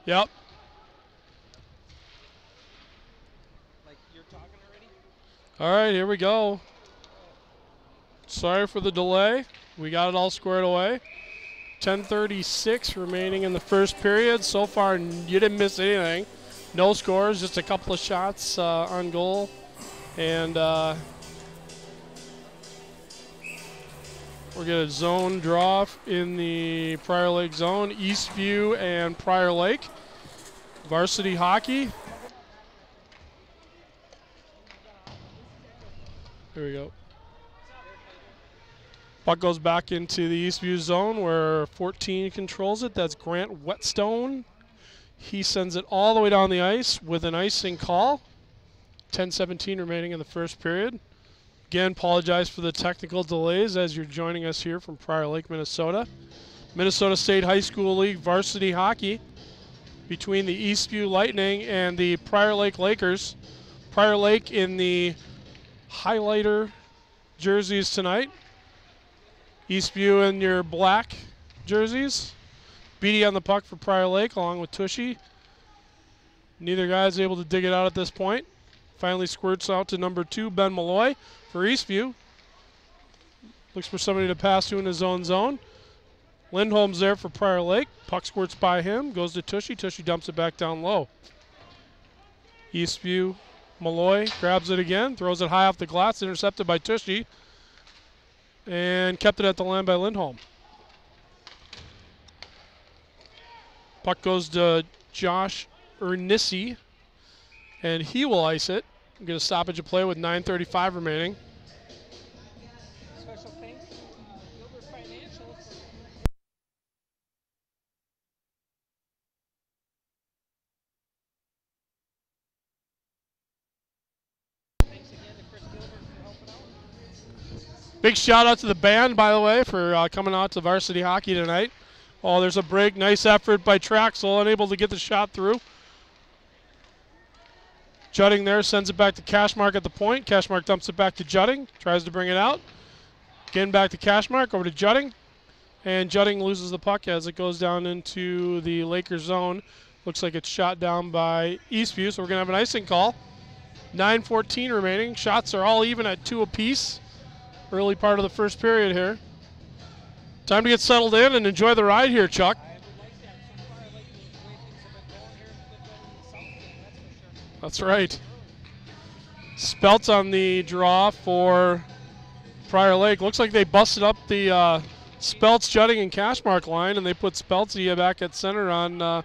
Yep. Like you're talking already? All right, here we go. Sorry for the delay. We got it all squared away. 10:36 remaining in the first period. So far, you didn't miss anything. No scores, just a couple of shots on goal. And we're going to zone draw in the Prior Lake zone. Eastview and Prior Lake. Varsity hockey. There we go. Puck goes back into the Eastview zone where 14 controls it. That's Grant Whetstone. He sends it all the way down the ice with an icing call. 10:17 remaining in the first period. Again, apologize for the technical delays as you're joining us here from Prior Lake, Minnesota. Minnesota State High School League varsity hockey between the Eastview Lightning and the Prior Lake Lakers. Prior Lake in the highlighter jerseys tonight. Eastview in your black jerseys. Beatty on the puck for Prior Lake along with Tushy. Neither guy is able to dig it out at this point. Finally squirts out to number 2, Ben Malloy for Eastview. Looks for somebody to pass to in his own zone. Lindholm's there for Prior Lake. Puck squirts by him, goes to Tushy. Tushy dumps it back down low. Eastview, Malloy grabs it again, throws it high off the glass, intercepted by Tushy, and kept it at the line by Lindholm. Puck goes to Josh Ernissi, and he will ice it. Get a stoppage of play with 9:35 remaining. Special thanks to Gilbert Financial. Thanks again to Chris Gilbert for helping out. Big shout out to the band, by the way, for coming out to varsity hockey tonight. Oh, there's a break. Nice effort by Traxel, unable to get the shot through. Judding there sends it back to Cashmark at the point. Cashmark dumps it back to Judding, tries to bring it out. Again back to Cashmark, over to Judding. And Judding loses the puck as it goes down into the Lakers zone. Looks like it's shot down by Eastview, so we're going to have an icing call. 9:14 remaining. Shots are all even at 2 apiece. Early part of the first period here. Time to get settled in and enjoy the ride here, Chuck. I would like that. So far, I like the way things have been going here. A bit better than the South game, that's for sure. That's right. Spelt's on the draw for Prior Lake. Looks like they busted up the Speltz, Judding, and Cashmark line, and they put Speltz back at center on the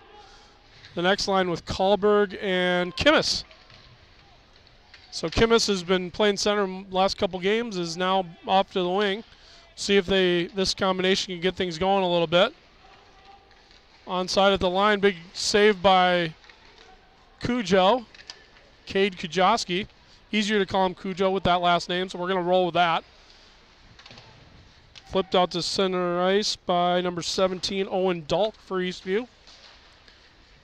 next line with Kahlberg and Kimmis. So Kimmis has been playing center last couple games, is now off to the wing. See if this combination can get things going a little bit. Onside at the line, big save by Cujo, Cade Kujoski. Easier to call him Cujo with that last name, so we're going to roll with that. Flipped out to center ice by number 17, Owen Dalk for Eastview.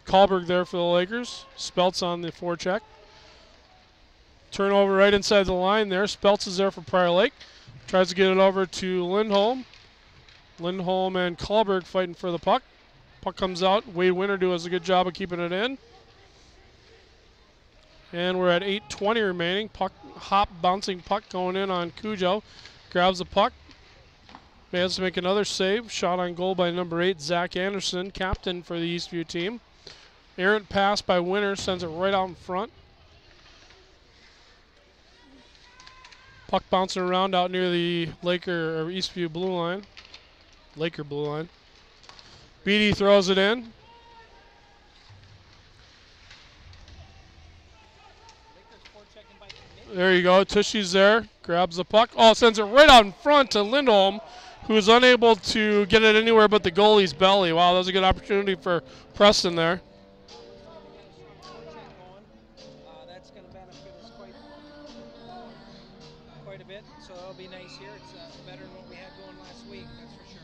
Kahlberg there for the Lakers. Speltz on the forecheck. Turnover right inside the line there. Speltz is there for Prior Lake. Tries to get it over to Lindholm. Lindholm and Kahlberg fighting for the puck. Puck comes out. Wade Winter does a good job of keeping it in. And we're at 8:20 remaining. Puck hop, bouncing puck going in on Cujo. Grabs the puck. Has to make another save. Shot on goal by number 8, Zach Anderson, captain for the Eastview team. Errant pass by Winter, sends it right out in front. Puck bouncing around out near the Laker or Eastview blue line. Laker blue line. Beatty throws it in. There you go. Tushy's there. Grabs the puck. Oh, sends it right out in front to Lindholm, who's unable to get it anywhere but the goalie's belly. Wow, that was a good opportunity for Preston there. That's going to benefit us quite a bit, so that'll be nice here. It's better than what we had going last week, that's for sure.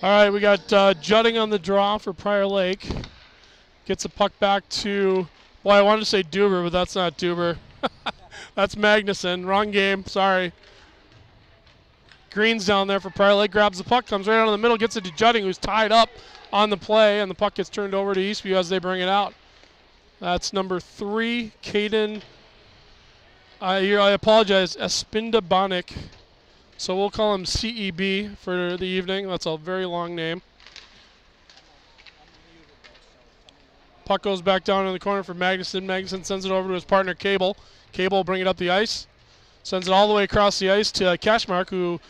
All right, we got Judding on the draw for Prior Lake. Gets the puck back to, well, I wanted to say Duber, but that's not Duber. That's Magnuson. Wrong game, sorry. Green's down there for Prior Lake, grabs the puck, comes right out of the middle, gets it to Judding, who's tied up on the play, and the puck gets turned over to Eastview as they bring it out. That's number 3, Caden, I apologize, Espinda Bonic. So we'll call him CEB for the evening. That's a very long name. Puck goes back down in the corner for Magnuson. Magnuson sends it over to his partner, Cable. Cable will bring it up the ice. Sends it all the way across the ice to Cashmark, who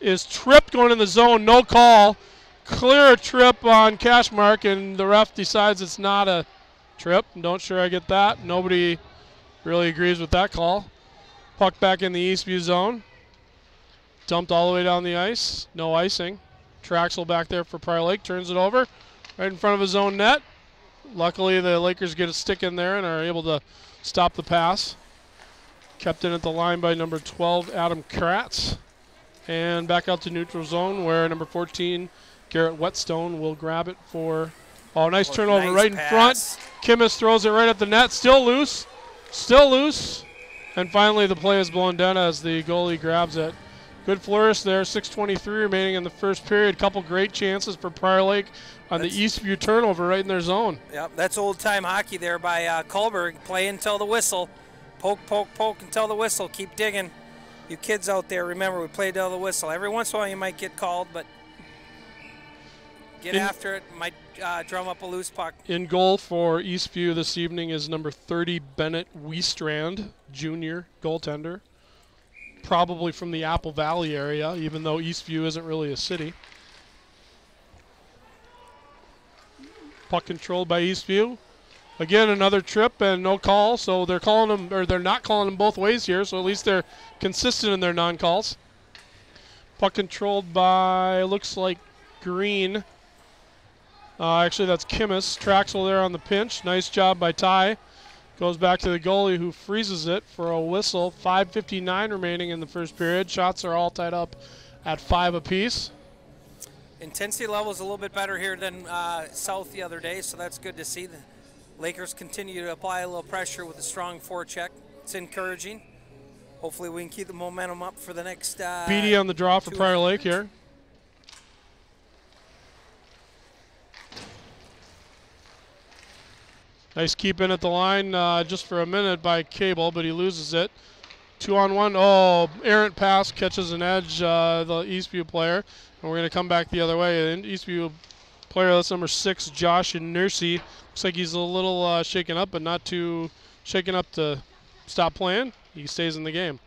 is tripped going in the zone. No call. Clear trip on Cashmark, and the ref decides it's not a trip. Don't sure I get that. Nobody really agrees with that call. Puck back in the Eastview zone. Dumped all the way down the ice. No icing. Traxel back there for Prior Lake. Turns it over right in front of his own net. Luckily, the Lakers get a stick in there and are able to stop the pass. Kept in at the line by number 12, Adam Kratz. And back out to neutral zone where number 14, Garrett Whetstone, will grab it for... Oh, nice turnover nice right pass. in front. Kimmis throws it right at the net. Still loose. Still loose. And finally, the play is blown down as the goalie grabs it. Good flourish there. 6:23 remaining in the first period. Couple great chances for Prior Lake on the Eastview turnover right in their zone. Yep, that's old-time hockey there by Kohlberg. Play until the whistle. Poke, poke, poke until the whistle. Keep digging. You kids out there, remember, we play until the whistle. Every once in a while you might get called, but get after it. Might drum up a loose puck. In goal for Eastview this evening is number 30, Bennett Wiestrand, junior goaltender. Probably from the Apple Valley area, even though Eastview isn't really a city. Puck controlled by Eastview. Again, another trip and no call, so they're calling them, or they're not calling them both ways here, so at least they're consistent in their non-calls. Puck controlled by, looks like Green. Actually, that's Kimmis. Traxel there on the pinch. Nice job by Ty. Goes back to the goalie, who freezes it for a whistle. 5:59 remaining in the first period. Shots are all tied up at 5 apiece. Intensity level is a little bit better here than South the other day, so that's good to see. The Lakers continue to apply a little pressure with a strong forecheck. It's encouraging. Hopefully we can keep the momentum up for the next Beatty on the draw for Prior Lake here. Nice keep in at the line just for a minute by Cable, but he loses it. 2-on-1. Oh, errant pass catches an edge, the Eastview player. And we're going to come back the other way. And Eastview player, that's number 6, Josh Nursey. Looks like he's a little shaken up, but not too shaken up to stop playing. He stays in the game.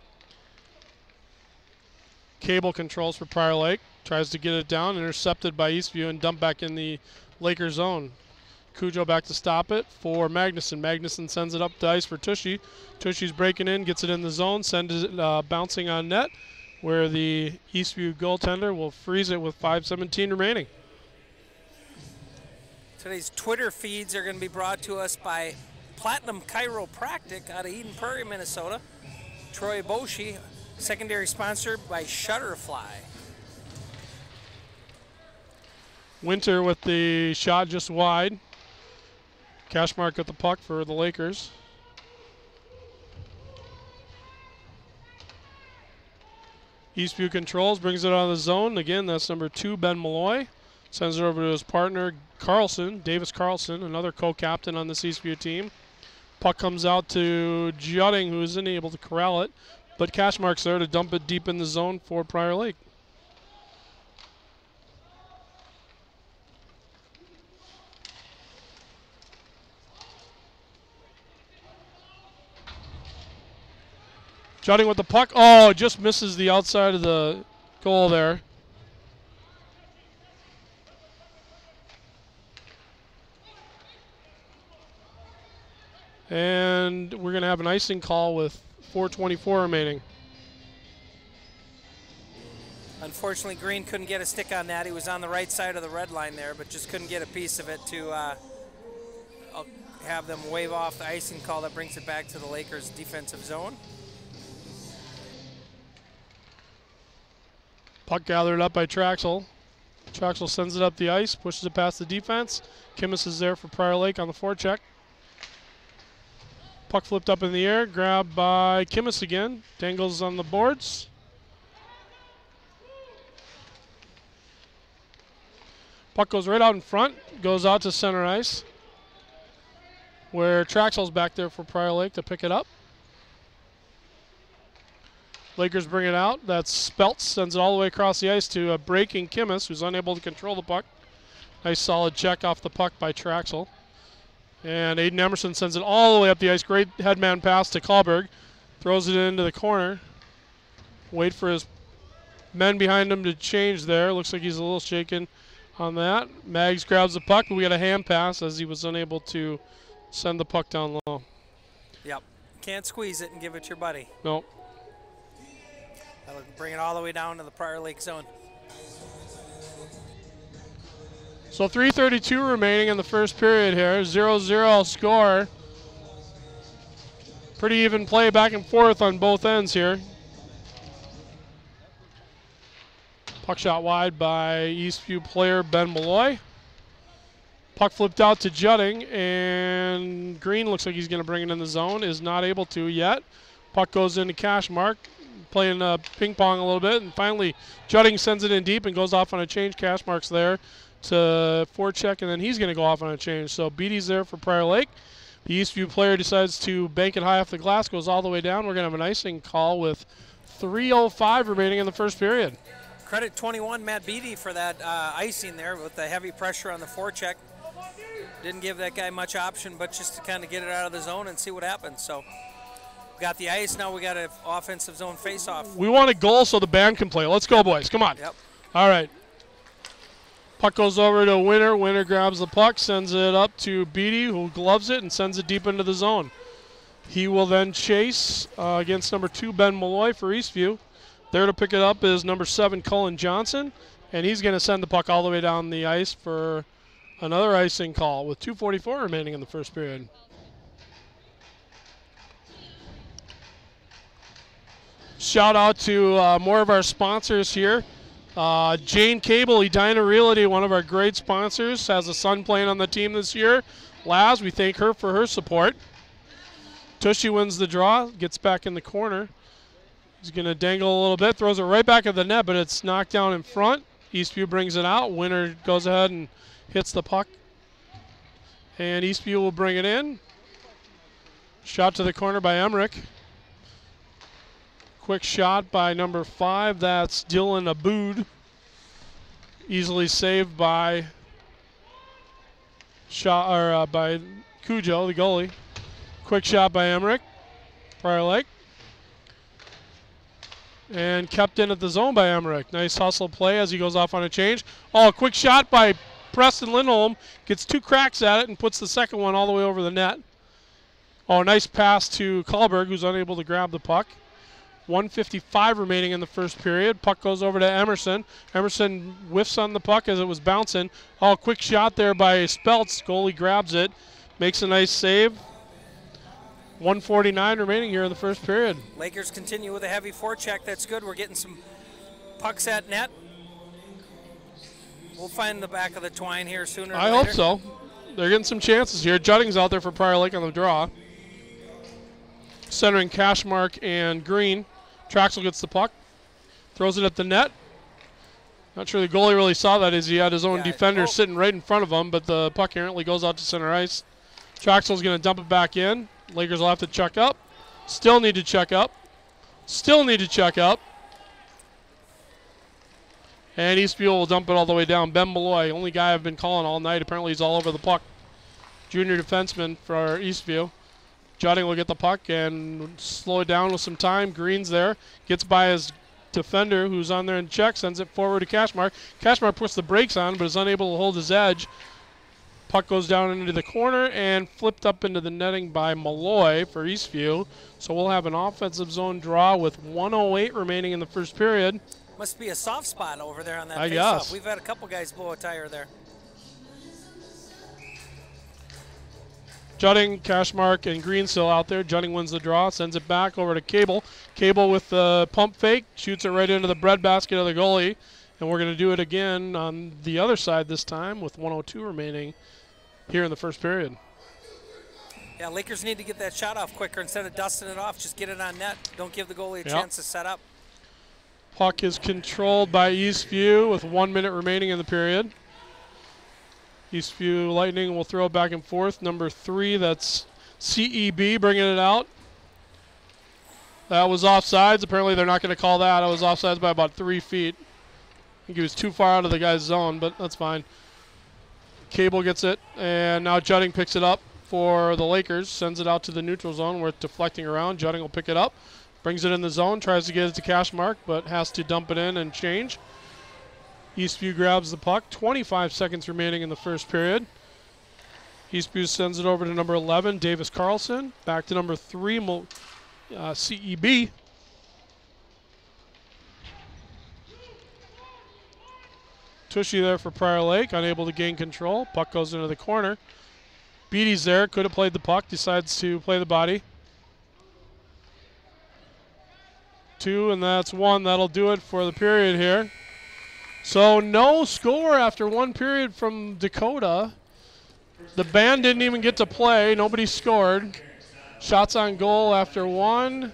Cable controls for Prior Lake. Tries to get it down, intercepted by Eastview, and dumped back in the Lakers zone. Cujo back to stop it for Magnuson. Magnuson sends it up the ice for Tushy. Tushy's breaking in, gets it in the zone, sends it bouncing on net, where the Eastview goaltender will freeze it with 5:17 remaining. Today's Twitter feeds are going to be brought to us by Platinum Chiropractic out of Eden Prairie, Minnesota. Troy Boshi, secondary sponsor by Shutterfly. Winter with the shot just wide. Cashmark at the puck for the Lakers. Eastview controls, brings it out of the zone. Again, that's number 2, Ben Malloy. Sends it over to his partner, Carlson, Davis Carlson, another co-captain on this Eastview team. Puck comes out to Judding, who isn't able to corral it, but Cashmark's there to dump it deep in the zone for Prior Lake. Judding with the puck. Oh, just misses the outside of the goal there. And we're going to have an icing call with 4:24 remaining. Unfortunately, Green couldn't get a stick on that. He was on the right side of the red line there, but just couldn't get a piece of it to have them wave off the icing call that brings it back to the Lakers' defensive zone. Puck gathered up by Traxel. Traxel sends it up the ice, pushes it past the defense. Kimmis is there for Prior Lake on the forecheck. Puck flipped up in the air, grabbed by Kimmis again. Dangles on the boards. Puck goes right out in front, goes out to center ice, where Traxel's back there for Prior Lake to pick it up. Lakers bring it out. That's Speltz, sends it all the way across the ice to a breaking Kimmis, who's unable to control the puck. Nice solid check off the puck by Traxel. And Aiden Emerson sends it all the way up the ice. Great headman pass to Kahlberg. Throws it into the corner. Wait for his men behind him to change there. Looks like he's a little shaken on that. Maggs grabs the puck, but we got a hand pass as he was unable to send the puck down low. Yep. Can't squeeze it and give it your buddy. Nope. That'll bring it all the way down to the Prior Lake zone. So 3:32 remaining in the first period here. 0-0 score. Pretty even play back and forth on both ends here. Puck shot wide by Eastview player Ben Malloy. Puck flipped out to Judding, and Green looks like he's going to bring it in the zone. Is not able to yet. Puck goes into Cashmark, playing ping pong a little bit, and finally Judding sends it in deep and goes off on a change. Cashmark's there to forecheck, and then he's going to go off on a change. So Beatty's there for Prior Lake. The Eastview player decides to bank it high off the glass, goes all the way down. We're going to have an icing call with 3:05 remaining in the first period. Credit 21 Matt Beatty for that icing there with the heavy pressure on the forecheck. Didn't give that guy much option, but just to kind of get it out of the zone and see what happens. So we got the ice, now we got an offensive zone face-off. We want a goal so the band can play. Let's go, boys. Come on. Yep. All right. Puck goes over to Winter. Winter grabs the puck, sends it up to Beatty, who gloves it and sends it deep into the zone. He will then chase against number 2, Ben Malloy for Eastview. There to pick it up is number 7, Cullen Johnson, and he's going to send the puck all the way down the ice for another icing call with 2:44 remaining in the first period. Shout out to more of our sponsors here. Jane Cable, Edina Realty, one of our great sponsors, has a son playing on the team this year. Laz, we thank her for her support. Tushy wins the draw, gets back in the corner. He's going to dangle a little bit, throws it right back at the net, but it's knocked down in front. Eastview brings it out. Winter goes ahead and hits the puck. And Eastview will bring it in. Shot to the corner by Emmerich. Quick shot by number 5. That's Dylan Aboud. Easily saved by by Cujo, the goalie. Quick shot by Emmerich. Prior Lake. And kept in at the zone by Emmerich. Nice hustle play as he goes off on a change. Oh, a quick shot by Preston Lindholm. Gets 2 cracks at it and puts the second one all the way over the net. Oh, nice pass to Kahlberg, who's unable to grab the puck. 1:55 remaining in the first period. Puck goes over to Emerson. Emerson whiffs on the puck as it was bouncing. Oh, quick shot there by Speltz. Goalie grabs it. Makes a nice save. 1:49 remaining here in the first period. Lakers continue with a heavy forecheck. That's good. We're getting some pucks at net. We'll find the back of the twine here sooner or later. I hope so. They're getting some chances here. Judding's out there for Prior Lake on the draw. Centering Cashmark and Green. Traxel gets the puck. Throws it at the net. Not sure the goalie really saw that as he had his own defender sitting right in front of him, but the puck errantly goes out to center ice. Traxel's going to dump it back in. Lakers will have to check up. Still need to check up. Still need to check up. And Eastview will dump it all the way down. Ben Malloy, only guy I've been calling all night. Apparently he's all over the puck. Junior defenseman for Eastview. Judding will get the puck and slow it down with some time. Green's there. Gets by his defender who's on there in check. Sends it forward to Cashmark. Cashmark puts the brakes on but is unable to hold his edge. Puck goes down into the corner and flipped up into the netting by Malloy for Eastview. So we'll have an offensive zone draw with 1:08 remaining in the first period. Must be a soft spot over there on that I face-off. guess. We've had a couple guys blow a tire there. Judding, Cashmark, and Green still out there. Judding wins the draw, sends it back over to Cable. Cable with the pump fake, shoots it right into the breadbasket of the goalie. And we're going to do it again on the other side this time with 1:02 remaining here in the first period. Yeah, Lakers need to get that shot off quicker. Instead of dusting it off, just get it on net. Don't give the goalie a chance to set up. Puck is controlled by Eastview with 1 minute remaining in the period. Eastview Lightning will throw it back and forth. Number 3, that's CEB bringing it out. That was offsides. Apparently they're not going to call that. I was offsides by about 3 feet. I think he was too far out of the guy's zone, but that's fine. Cable gets it, and now Judding picks it up for the Lakers. Sends it out to the neutral zone where it's deflecting around. Judding will pick it up. Brings it in the zone. Tries to get it to Cashmark, but has to dump it in and change. Eastview grabs the puck. 25 seconds remaining in the first period. Eastview sends it over to number 11, Davis Carlson. Back to number 3, CEB. Tushy there for Prior Lake, unable to gain control. Puck goes into the corner. Beatty's there, could have played the puck, decides to play the body. 2, and that's 1. That'll do it for the period here. So no score after 1 period from Dakota. The band didn't even get to play. Nobody scored. Shots on goal after 1.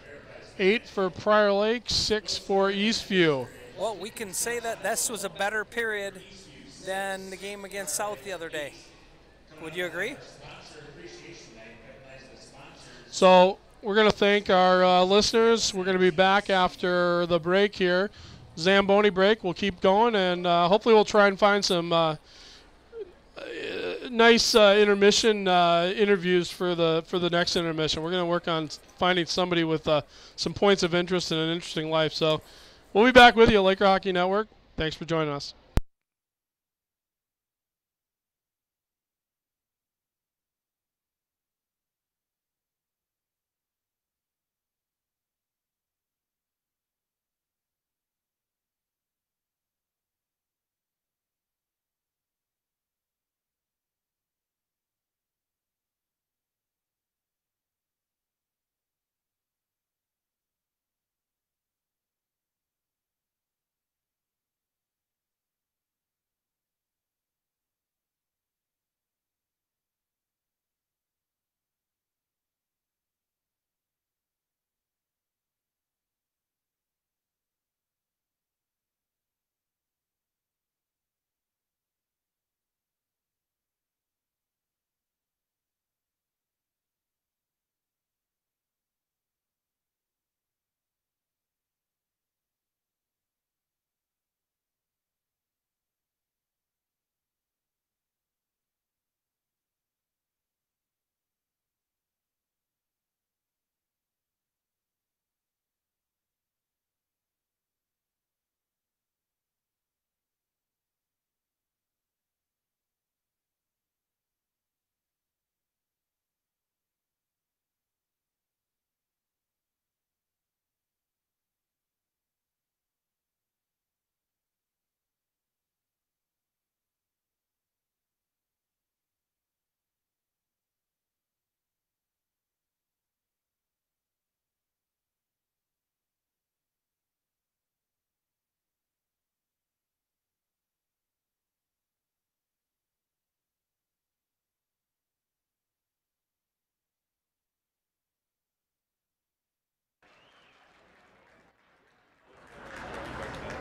8 for Prior Lake, 6 for Eastview. Well, we can say that this was a better period than the game against South the other day. Would you agree? So we're going to thank our listeners. We're going to be back after the break here. Zamboni break. We'll keep going, and hopefully we'll try and find some nice intermission interviews for the next intermission. We're going to work on finding somebody with some points of interest and an interesting life. So we'll be back with you, Laker Hockey Network. Thanks for joining us.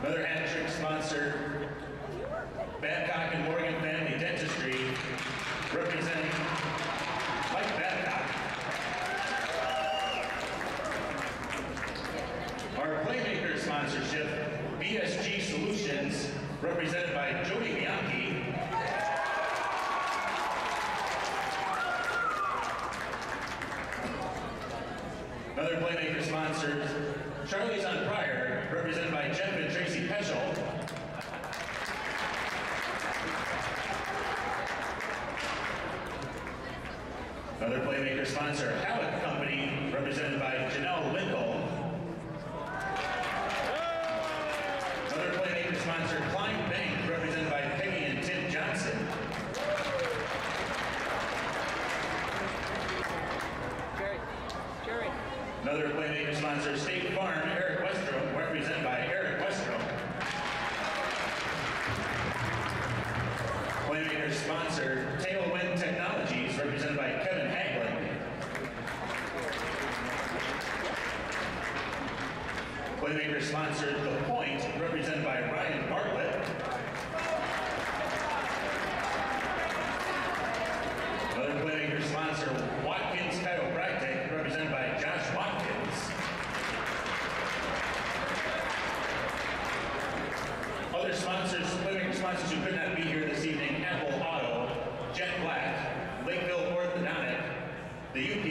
Another hat-trick sponsor, Babcock and Morgan Family Dentistry, representing Mike Babcock. Our Playmaker sponsorship, BSG Solutions, represented by Jody Bianchi. Another Playmaker sponsor, Charlie's on Pryor, represented by Jeff and Tracy Peschel. Another Playmaker sponsor, Halleck Company, represented by Janelle Lindholm. Another Playmaker sponsor, Klein Bank, represented by Peggy and Tim Johnson. Jerry. Another Playmaker sponsor, State Farm, Eric Westrom, represented by Eric Westrom. Playmaker sponsor, Tailwind Technologies, represented by Kevin Haglund. Playmaker sponsor, The Point, represented by Ryan Bartlett.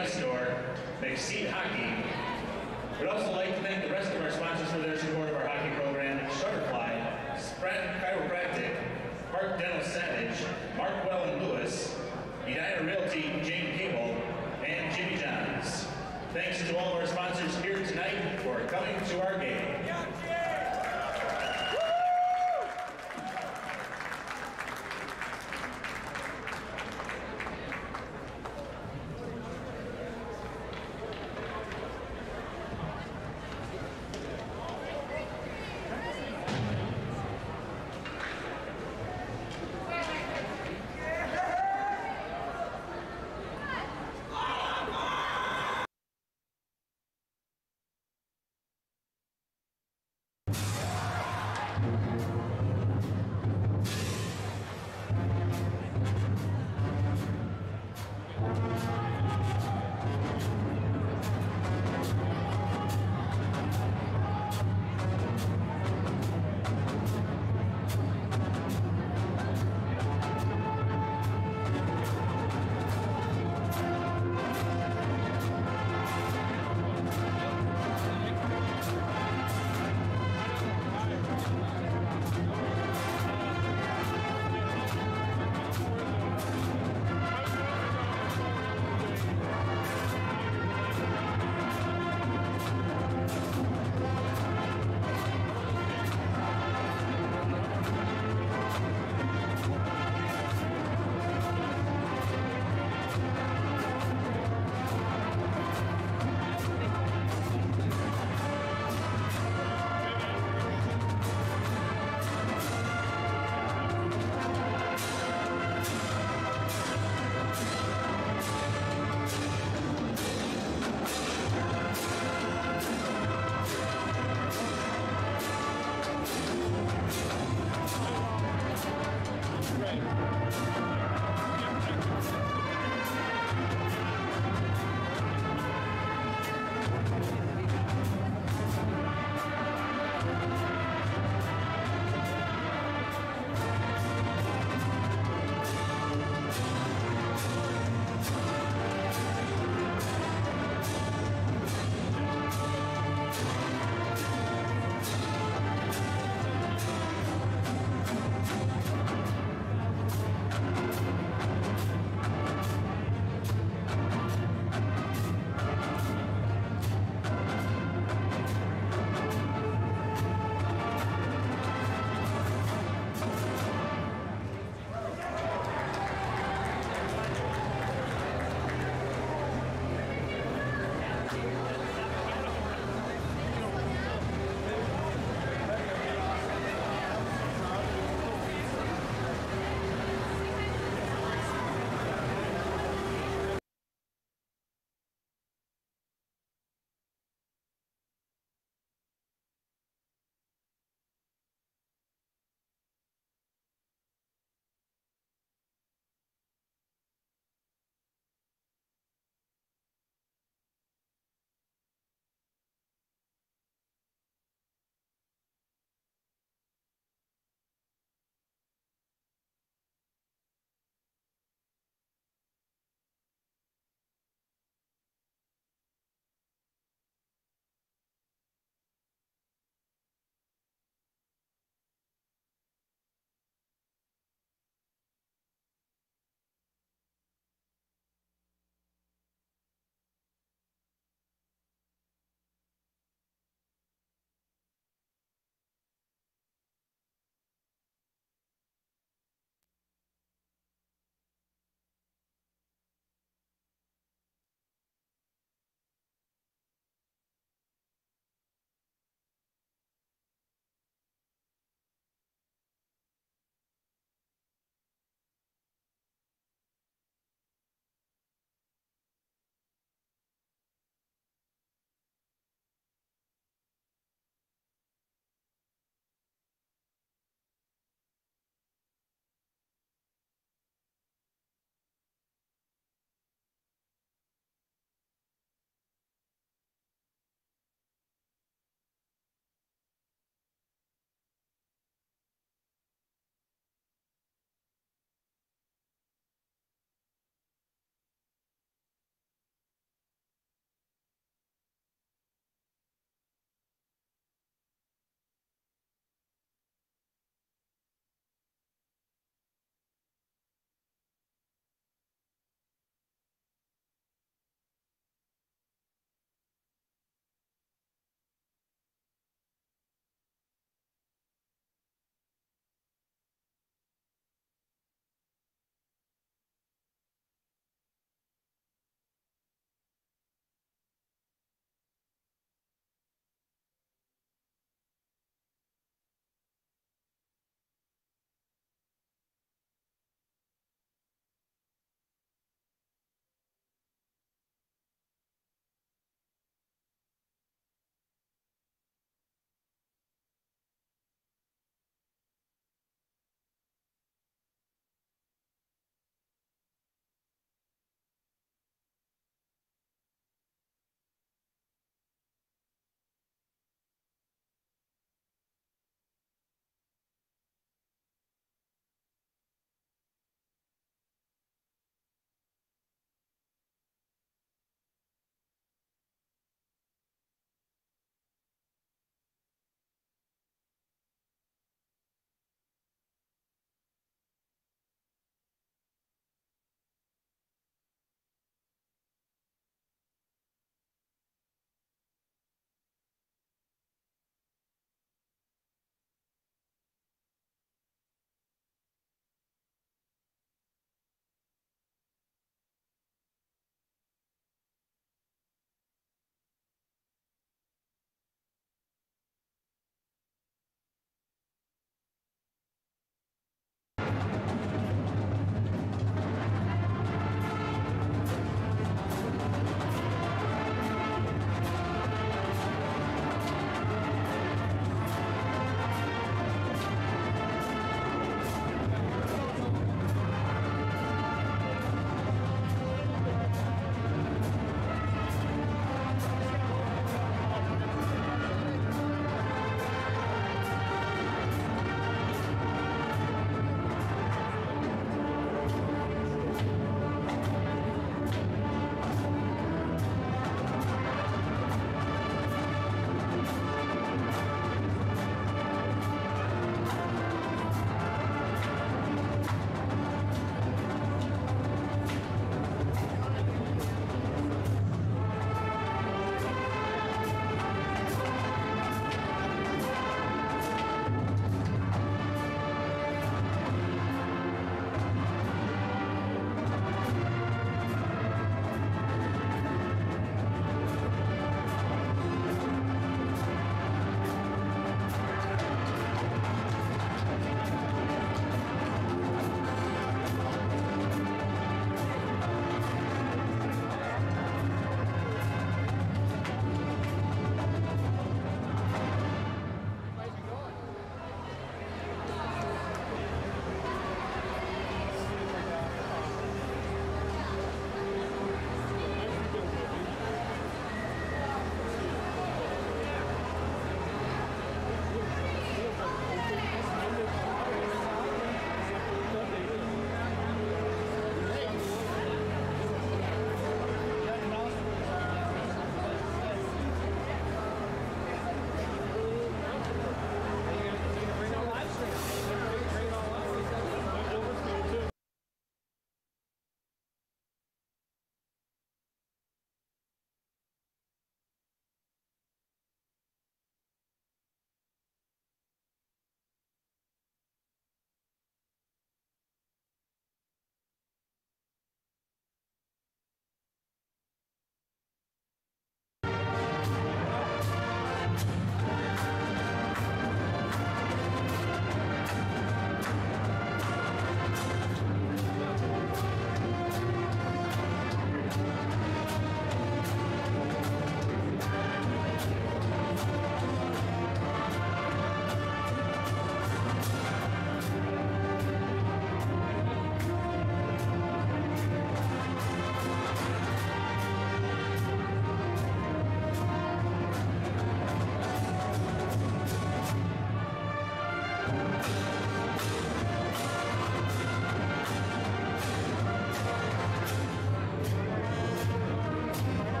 Yes Store, McSeed Hockey. We'd also like to thank the rest of our sponsors for their support of our hockey program: Shutterfly, Spratt Chiropractic, Park Dental Savage, Markwell and Lewis, Edina Realty, Jane Cable, and Jimmy Johns. Thanks to all of our sponsors here tonight for coming to our game.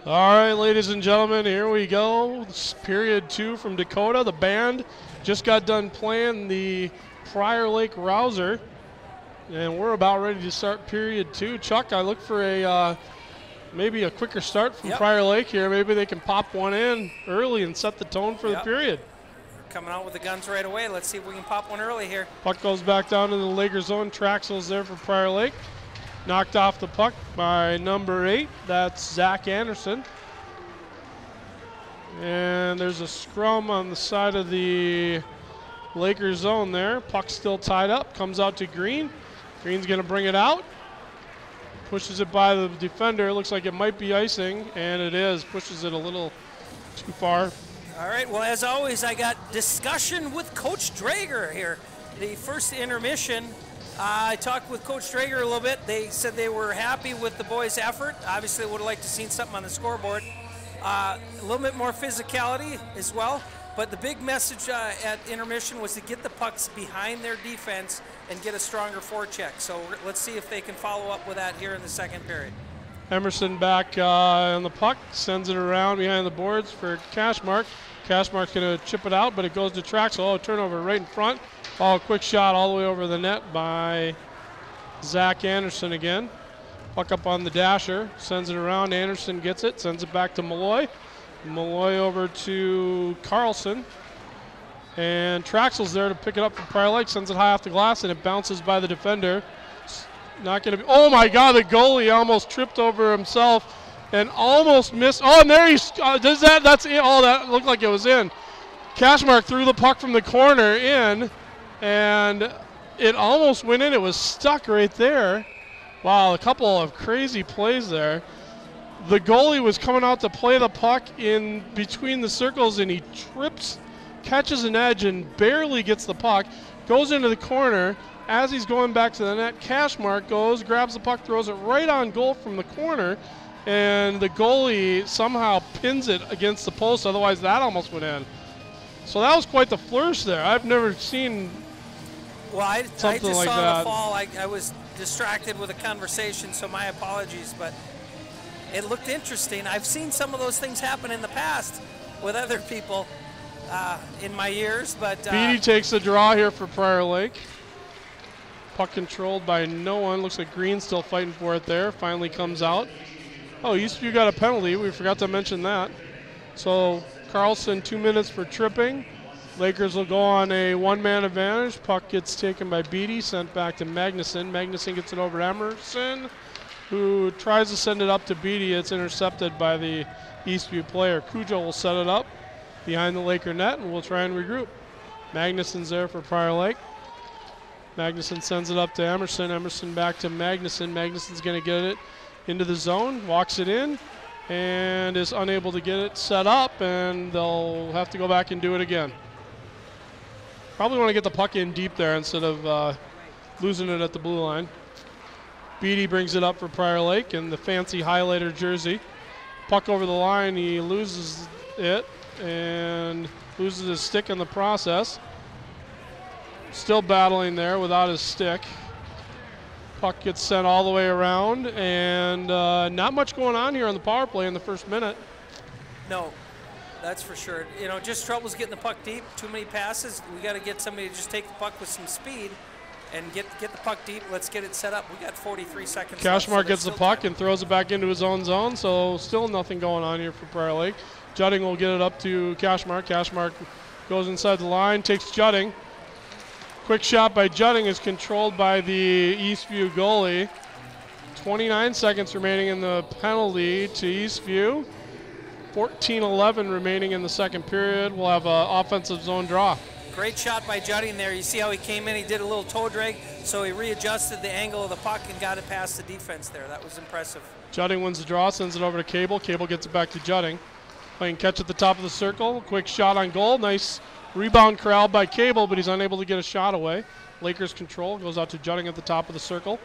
All right, ladies and gentlemen, here we go. This is period 2 from Dakota. The band just got done playing the Prior Lake Rouser, and we're about ready to start period 2. Chuck, I look for a maybe a quicker start from Prior Lake here. Maybe they can pop one in early and set the tone for the period. Coming out with the guns right away. Let's see if we can pop one early here. Puck goes back down to the Laker zone. Traxel's there for Prior Lake. Knocked off the puck by number 8. That's Zach Anderson. And there's a scrum on the side of the Lakers zone there. Puck's still tied up. Comes out to Green. Green's going to bring it out. Pushes it by the defender. Looks like it might be icing, and it is. Pushes it a little too far. All right, well, as always, I got discussion with Coach Drager here. The first intermission, I talked with Coach Drager a little bit. They said they were happy with the boys' effort. Obviously, would have liked to seen something on the scoreboard. A little bit more physicality as well. But the big message at intermission was to get the pucks behind their defense and get a stronger forecheck. So let's see if they can follow up with that here in the second period. Emerson back on the puck, sends it around behind the boards for Cashmark. Cashmark's going to chip it out, but it goes to Traxel. Oh, turnover right in front. Oh, quick shot all the way over the net by Zach Anderson again. Puck up on the dasher, sends it around. Anderson gets it, sends it back to Malloy. Malloy over to Carlson. And Traxel's there to pick it up from Prior Lake, sends it high off the glass, and it bounces by the defender. Not going to be, oh my God, the goalie almost tripped over himself and almost missed. Oh, and there he does that. That's it. Oh, that looked like it was in. Cashmark threw the puck from the corner in, and it almost went in. It was stuck right there. Wow, a couple of crazy plays there. The goalie was coming out to play the puck in between the circles, and he trips, catches an edge, and barely gets the puck. Goes into the corner. As he's going back to the net, Cashmark goes, grabs the puck, throws it right on goal from the corner, and the goalie somehow pins it against the post. Otherwise, that almost went in. So that was quite the flourish there. I've never seen something just like saw that. The fall. I was distracted with a conversation, so my apologies, but it looked interesting. I've seen some of those things happen in the past with other people in my years. But Beatty takes the draw here for Prior Lake. Puck controlled by no one. Looks like Green's still fighting for it there. Finally comes out. Oh, Eastview got a penalty. We forgot to mention that. So Carlson 2 minutes for tripping. Lakers will go on a one-man advantage. Puck gets taken by Beatty, sent back to Magnuson. Magnuson gets it over to Emerson, who tries to send it up to Beatty. It's intercepted by the Eastview player. Cujo will set it up behind the Laker net, and we'll try and regroup. Magnuson's there for Prior Lake. Magnuson sends it up to Emerson. Emerson back to Magnuson. Magnuson's going to get it into the zone, walks it in, and is unable to get it set up, and they'll have to go back and do it again. Probably want to get the puck in deep there instead of losing it at the blue line. Beatty brings it up for Prior Lake in the fancy highlighter jersey. Puck over the line, he loses it and loses his stick in the process. Still battling there without his stick. Puck gets sent all the way around, and not much going on here on the power play in the first minute. No, that's for sure. You know, just troubles getting the puck deep. Too many passes. We got to get somebody to just take the puck with some speed and get the puck deep. Let's get it set up. We got 43 seconds left. Cashmark gets the puck and throws it back into his own zone, so still nothing going on here for Prior Lake. Judding will get it up to Cashmark. Cashmark goes inside the line, takes Judding. Quick shot by Judding is controlled by the Eastview goalie. 29 seconds remaining in the penalty to Eastview. 14-11 remaining in the second period. We'll have an offensive zone draw. Great shot by Judding there. You see how he came in, he did a little toe drag, so he readjusted the angle of the puck and got it past the defense there. That was impressive. Judding wins the draw, sends it over to Cable. Cable gets it back to Judding. Playing catch at the top of the circle. Quick shot on goal. Nice rebound corralled by Cable, but he's unable to get a shot away. Lakers control, goes out to Judding at the top of the circle.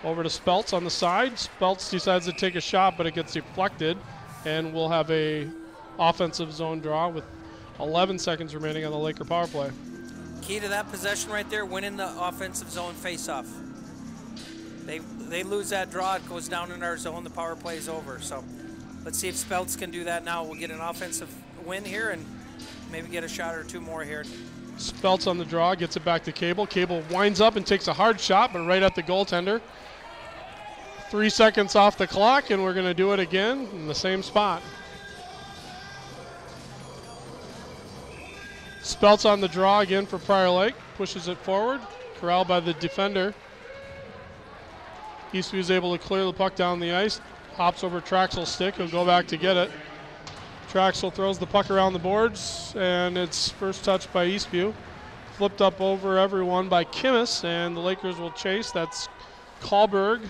Over to Speltz on the side. Speltz decides to take a shot, but it gets deflected, and we'll have a offensive zone draw with 11 seconds remaining on the Laker power play. Key to that possession right there, winning the offensive zone face-off. They lose that draw, it goes down in our zone, the power play is over. So let's see if Speltz can do that now. We'll get an offensive win here and maybe get a shot or two more here. Speltz on the draw, gets it back to Cable. Cable winds up and takes a hard shot, but right at the goaltender. 3 seconds off the clock, and we're going to do it again in the same spot. Speltz on the draw again for Prior Lake. Pushes it forward. Corralled by the defender. Eastview is able to clear the puck down the ice. Hops over Traxel's stick. He'll go back to get it. Traxel throws the puck around the boards, and it's first touch by Eastview. Flipped up over everyone by Kimmis, and the Lakers will chase. That's Kahlberg.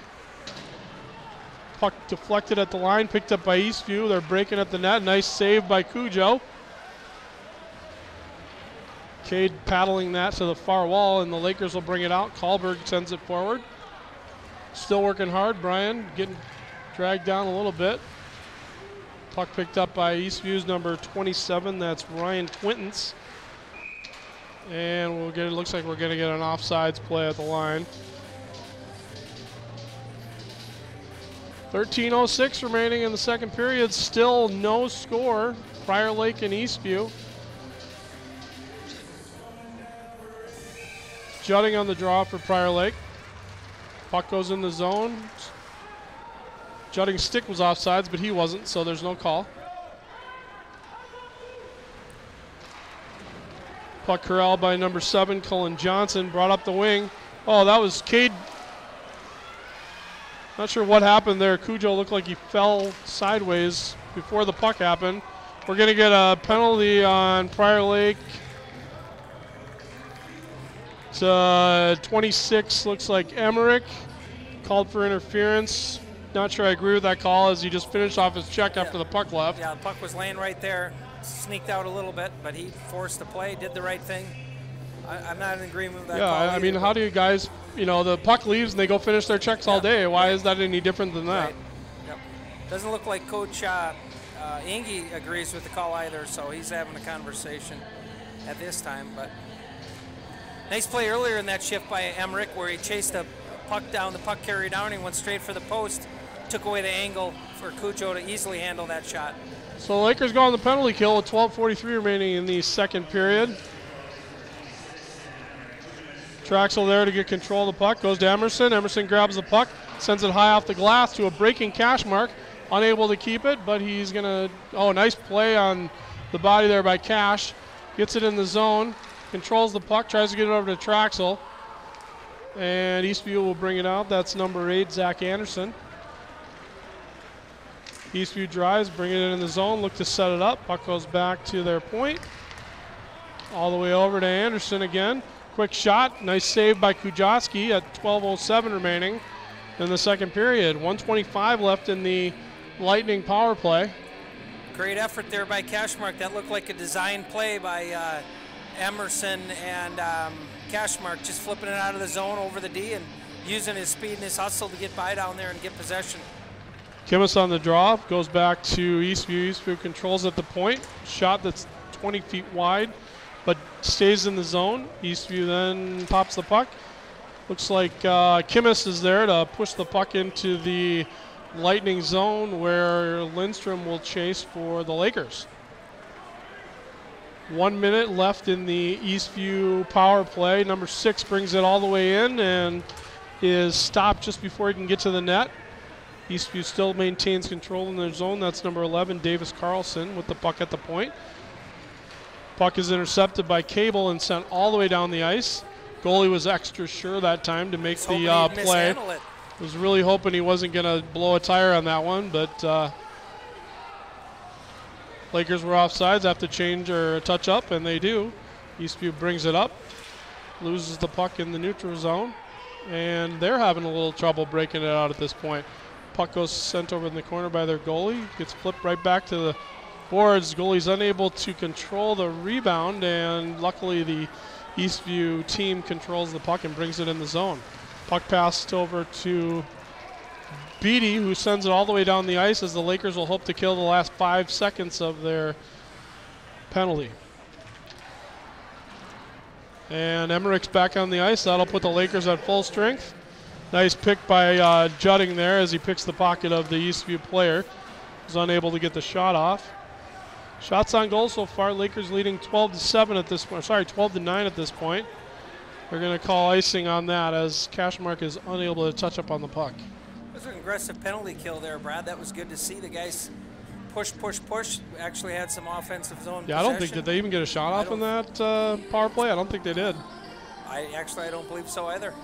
Puck deflected at the line, picked up by Eastview. They're breaking at the net. Nice save by Cujo. Cade paddling that to the far wall, and the Lakers will bring it out. Kahlberg sends it forward. Still working hard. Brian getting dragged down a little bit. Puck picked up by Eastview's number 27. That's Ryan Quintance. And we'll get. It looks like we're going to get an offsides play at the line. 13:06 remaining in the second period. Still no score. Prior Lake and Eastview. Judding on the draw for Prior Lake. Puck goes in the zone. Judding's stick was offsides, but he wasn't, so there's no call. Puck corralled by number 7, Cullen Johnson, brought up the wing. Oh, that was Cade. Not sure what happened there. Cujo looked like he fell sideways before the puck happened. We're going to get a penalty on Prior Lake. It's 26, looks like Emmerich. Called for interference. Not sure I agree with that call as he just finished off his check after the puck left. Yeah, the puck was laying right there. Sneaked out a little bit, but he forced the play, did the right thing. I'm not in agreement with that call. Yeah, I mean, how do you guys, you know, the puck leaves and they go finish their checks all day. Why is that any different than that? Right. Yep. Doesn't look like Coach Inge agrees with the call either, so he's having a conversation at this time. But nice play earlier in that shift by Emmerich where he chased the puck down, the puck carried down, and went straight for the post. Took away the angle for Cujo to easily handle that shot. So the Lakers go on the penalty kill with 12:43 remaining in the second period. Traxel there to get control of the puck. Goes to Emerson. Emerson grabs the puck, sends it high off the glass to a breaking Cashmark. Unable to keep it, but he's going to... Oh, nice play on the body there by Cash. Gets it in the zone. Controls the puck. Tries to get it over to Traxel. And Eastview will bring it out. That's number 8, Zach Anderson. Eastview drives, bring it in the zone, look to set it up. Puck goes back to their point. All the way over to Anderson again. Quick shot, nice save by Kujoski at 12:07 remaining in the second period. 1:25 left in the Lightning power play. Great effort there by Cashmark. That looked like a design play by Emerson and Cashmark, just flipping it out of the zone over the D and using his speed and his hustle to get by down there and get possession. Kimmis on the draw, goes back to Eastview. Eastview controls at the point. Shot that's 20 feet wide, but stays in the zone. Eastview then pops the puck. Looks like Kimmis is there to push the puck into the Lightning zone where Lindstrom will chase for the Lakers. 1 minute left in the Eastview power play. Number 6 brings it all the way in and is stopped just before he can get to the net. Eastview still maintains control in their zone. That's number 11, Davis Carlson, with the puck at the point. Puck is intercepted by Cable and sent all the way down the ice. Goalie was extra sure that time to make the play. Was really hoping he wasn't going to blow a tire on that one, but Lakers were offsides, have to change or touch up, and they do. Eastview brings it up, loses the puck in the neutral zone, and they're having a little trouble breaking it out at this point. Puck goes sent over in the corner by their goalie, gets flipped right back to the boards. Goalie's unable to control the rebound, and luckily the Eastview team controls the puck and brings it in the zone. Puck passed over to Beatty, who sends it all the way down the ice as the Lakers will hope to kill the last 5 seconds of their penalty. And Emmerich's back on the ice. That'll put the Lakers at full strength. Nice pick by Judding there as he picks the pocket of the Eastview player. Was unable to get the shot off. Shots on goal so far. Lakers leading 12-7 at this point. Sorry, 12-9 at this point. They're going to call icing on that as Cashmark is unable to touch up on the puck. It was an aggressive penalty kill there, Brad. That was good to see. The guys push. Actually had some offensive zone Yeah, I don't think, did they even get a shot off in that power play? I don't think they did. I don't believe so either.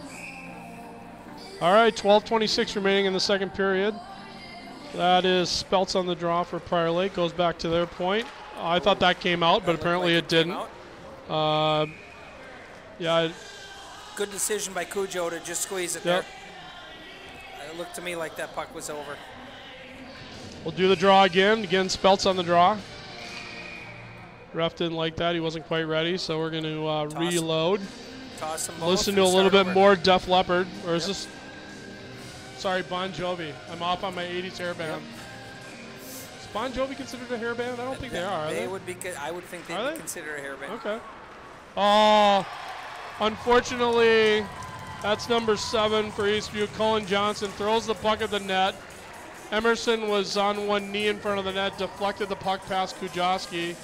All right, 12:26 remaining in the second period. That is Speltz on the draw for Prior Lake. Goes back to their point. I thought that came out, but apparently it didn't. Yeah. Good decision by Cujo to just squeeze it there. It looked to me like that puck was over. We'll do the draw again. Again, Speltz on the draw. Ref didn't like that. He wasn't quite ready, so we're going to reload. Toss them both. Listen to a little bit more Def Leppard. Or is this... Sorry, Bon Jovi. I'm off on my 80s hairband. Is Bon Jovi considered a hairband? I don't think they are. They would be. I would think they'd be considered a hairband. Okay. Oh, unfortunately, that's number 7 for Eastview. Colin Johnson throws the puck at the net. Emerson was on one knee in front of the net, deflected the puck past Kujoski,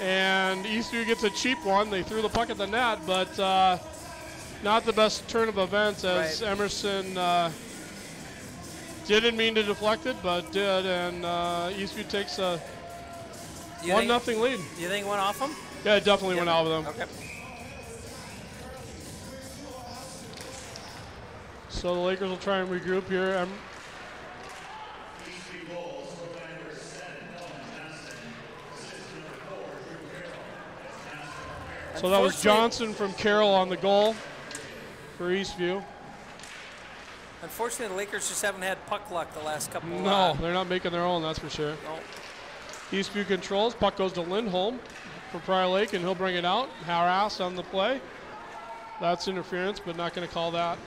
and Eastview gets a cheap one. They threw the puck at the net, but not the best turn of events as Emerson didn't mean to deflect it, but did, and Eastview takes a 1-0 lead. You think it went off him? Yeah, it definitely went out with him. Okay. So the Lakers will try and regroup here. So that was Johnson from Carroll on the goal for Eastview. Unfortunately, the Lakers just haven't had puck luck the last couple of No, they're not making their own, that's for sure. No. Eastview controls. Puck goes to Lindholm for Prior Lake, and he'll bring it out. Harass on the play. That's interference, but not going to call that.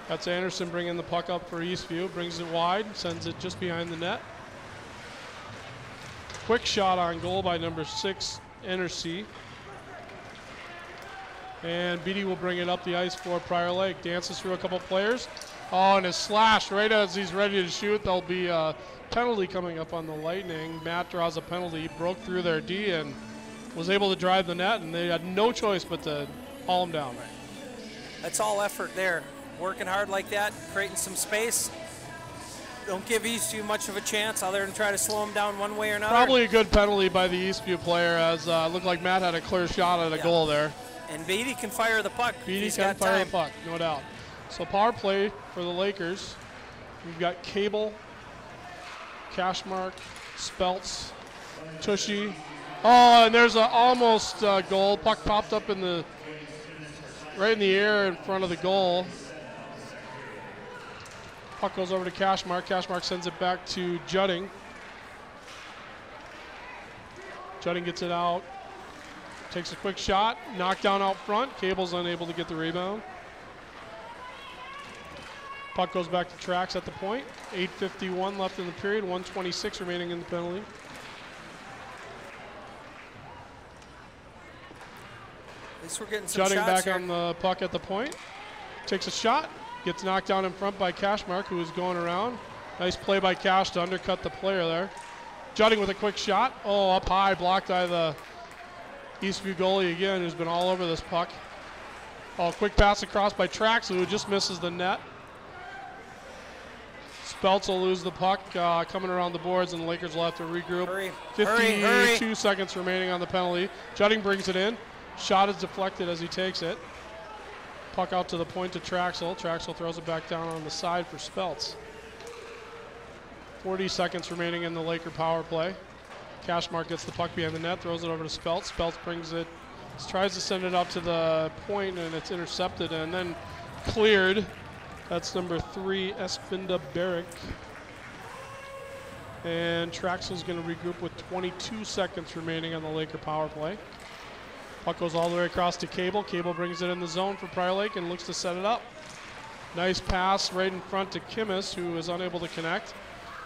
That's Anderson bringing the puck up for Eastview. Brings it wide, sends it just behind the net. Quick shot on goal by number 6, Enersey. And Beatty will bring it up the ice for Prior Lake. Dances through a couple players. Oh, and a slash right as he's ready to shoot. There'll be a penalty coming up on the Lightning. Matt draws a penalty, broke through their D and was able to drive the net, and they had no choice but to haul him down. That's all effort there. Working hard like that, creating some space. Don't give Eastview much of a chance other than try to slow him down one way or another. Probably a good penalty by the Eastview player, as looked like Matt had a clear shot at a goal there. And Beatty can fire the puck. Beatty can fire the puck, no doubt. So power play for the Lakers. We've got Cable, Cashmark, Speltz, Tushy. Oh, and there's an almost goal. Puck popped up in the right in the air in front of the goal. Puck goes over to Cashmark. Cashmark sends it back to Judding. Judding gets it out. Takes a quick shot. Knockdown out front. Cable's unable to get the rebound. Puck goes back to Trax at the point. 8:51 left in the period. 1:26 remaining in the penalty. At least we're getting some Judding shots back here. on the puck at the point. Takes a shot. Gets knocked down in front by Cashmark, who is going around. Nice play by Cash to undercut the player there. Judding with a quick shot. Oh, up high, blocked by the Eastview goalie again, who's been all over this puck. Oh, quick pass across by Trax, who just misses the net. Speltz will lose the puck coming around the boards, and the Lakers will have to regroup. Hurry, 52 seconds remaining on the penalty. Judding brings it in. Shot is deflected as he takes it. Puck out to the point to Traxel. Traxel throws it back down on the side for Speltz. 40 seconds remaining in the Laker power play. Cashmark gets the puck behind the net, throws it over to Speltz. Speltz brings it, tries to send it up to the point, and it's intercepted and then cleared. That's number 3, Espinda Barrick. And Traxel's going to regroup with 22 seconds remaining on the Laker power play. Puck goes all the way across to Cable. Cable brings it in the zone for Prior Lake and looks to set it up. Nice pass right in front to Kimmis, who is unable to connect.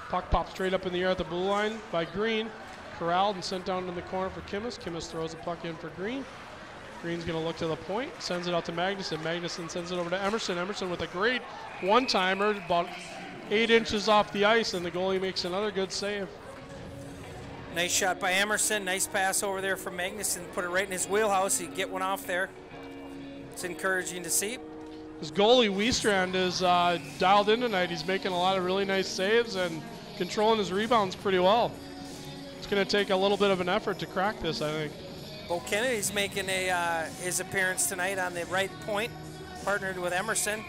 Puck pops straight up in the air at the blue line by Green. Corralled and sent down in the corner for Kimmis. Kimmis throws the puck in for Green. Green's going to look to the point, sends it out to Magnuson. Magnuson sends it over to Emerson. Emerson with a great one-timer, about 8 inches off the ice, and the goalie makes another good save. Nice shot by Emerson. Nice pass over there from Magnuson. Put it right in his wheelhouse. He get one off there. It's encouraging to see. His goalie, Wiestrand, is dialed in tonight. He's making a lot of really nice saves and controlling his rebounds pretty well. It's going to take a little bit of an effort to crack this, I think. Bo Kennedy's making his appearance tonight on the right point, partnered with Emerson.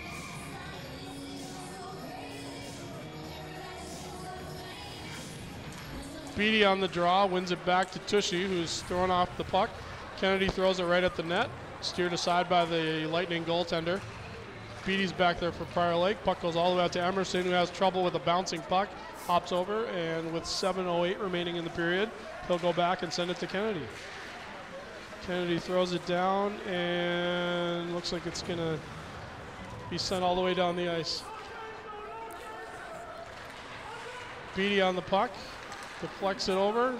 Beatty on the draw, wins it back to Tushy, who's throwing off the puck. Kennedy throws it right at the net, steered aside by the Lightning goaltender. Beatty's back there for Prior Lake. Puck goes all the way out to Emerson, who has trouble with a bouncing puck. Hops over, and with 7:08 remaining in the period, he'll go back and send it to Kennedy. Kennedy throws it down, and looks like it's going to be sent all the way down the ice. Beatty on the puck. Deflects it over.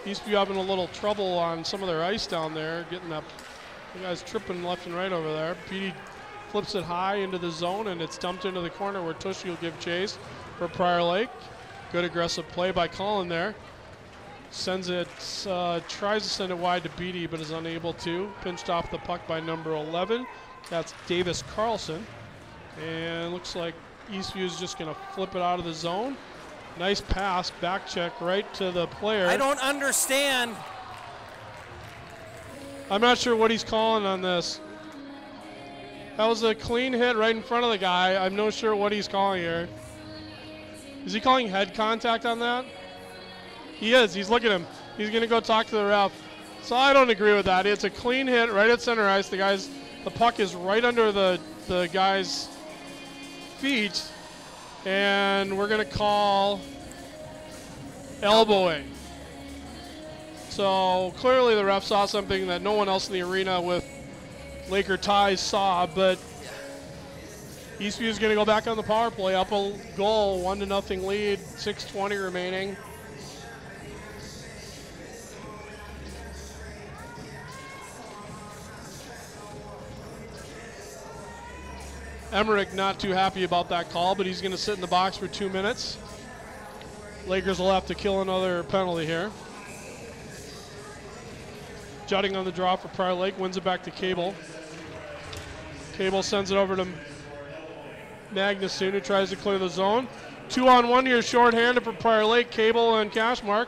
Eastview having a little trouble on some of their ice down there, getting up. The guy's tripping left and right over there. Beatty flips it high into the zone, and it's dumped into the corner where Tushy will give chase for Prior Lake. Good aggressive play by Colin there. Sends it, tries to send it wide to Beatty, but is unable to. Pinched off the puck by number 11. That's Davis Carlson. And looks like Eastview is just going to flip it out of the zone. Nice pass, back check right to the player. I don't understand. I'm not sure what he's calling on this. That was a clean hit right in front of the guy. I'm not sure what he's calling here. Is he calling head contact on that? He is. He's looking at him. He's going to go talk to the ref. So I don't agree with that. It's a clean hit right at center ice. The puck is right under the guy's feet. And we're going to call elbowing. So clearly the ref saw something that no one else in the arena with Laker ties saw, but Eastview is going to go back on the power play, up a goal, 1-0 lead, 6:20 remaining. Emmerich not too happy about that call, but he's going to sit in the box for 2 minutes. Lakers will have to kill another penalty here. Judding on the draw for Prior Lake, wins it back to Cable. Cable sends it over to Magnuson, who tries to clear the zone. 2-on-1 here, shorthanded for Prior Lake, Cable and Cashmark.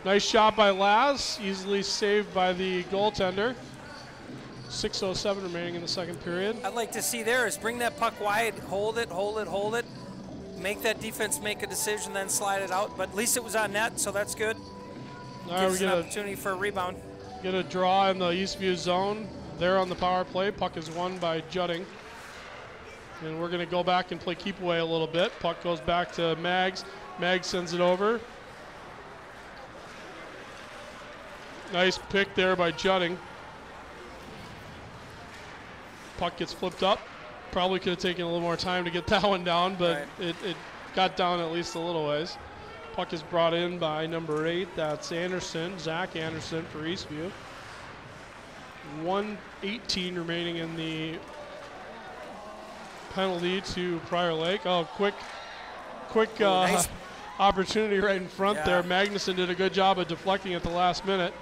Nice shot by Laz, easily saved by the goaltender. 6:07 remaining in the second period. I'd like to see there is bring that puck wide, hold it, hold it, hold it. Make that defense make a decision, then slide it out. But at least it was on net, so that's good. All right, Gives we an get opportunity for a rebound. a draw in the Eastview zone. There on the power play. Puck is won by Judding. And we're going to go back and play keep away a little bit. Puck goes back to Mags. Mags sends it over. Nice pick there by Jutting. Puck gets flipped up. Probably could have taken a little more time to get that one down, but it got down at least a little ways. Puck is brought in by number 8. That's Anderson, Zach Anderson for Eastview. 1:18 remaining in the penalty to Prior Lake. Oh, quick nice. opportunity right in front there. Magnuson did a good job of deflecting at the last minute.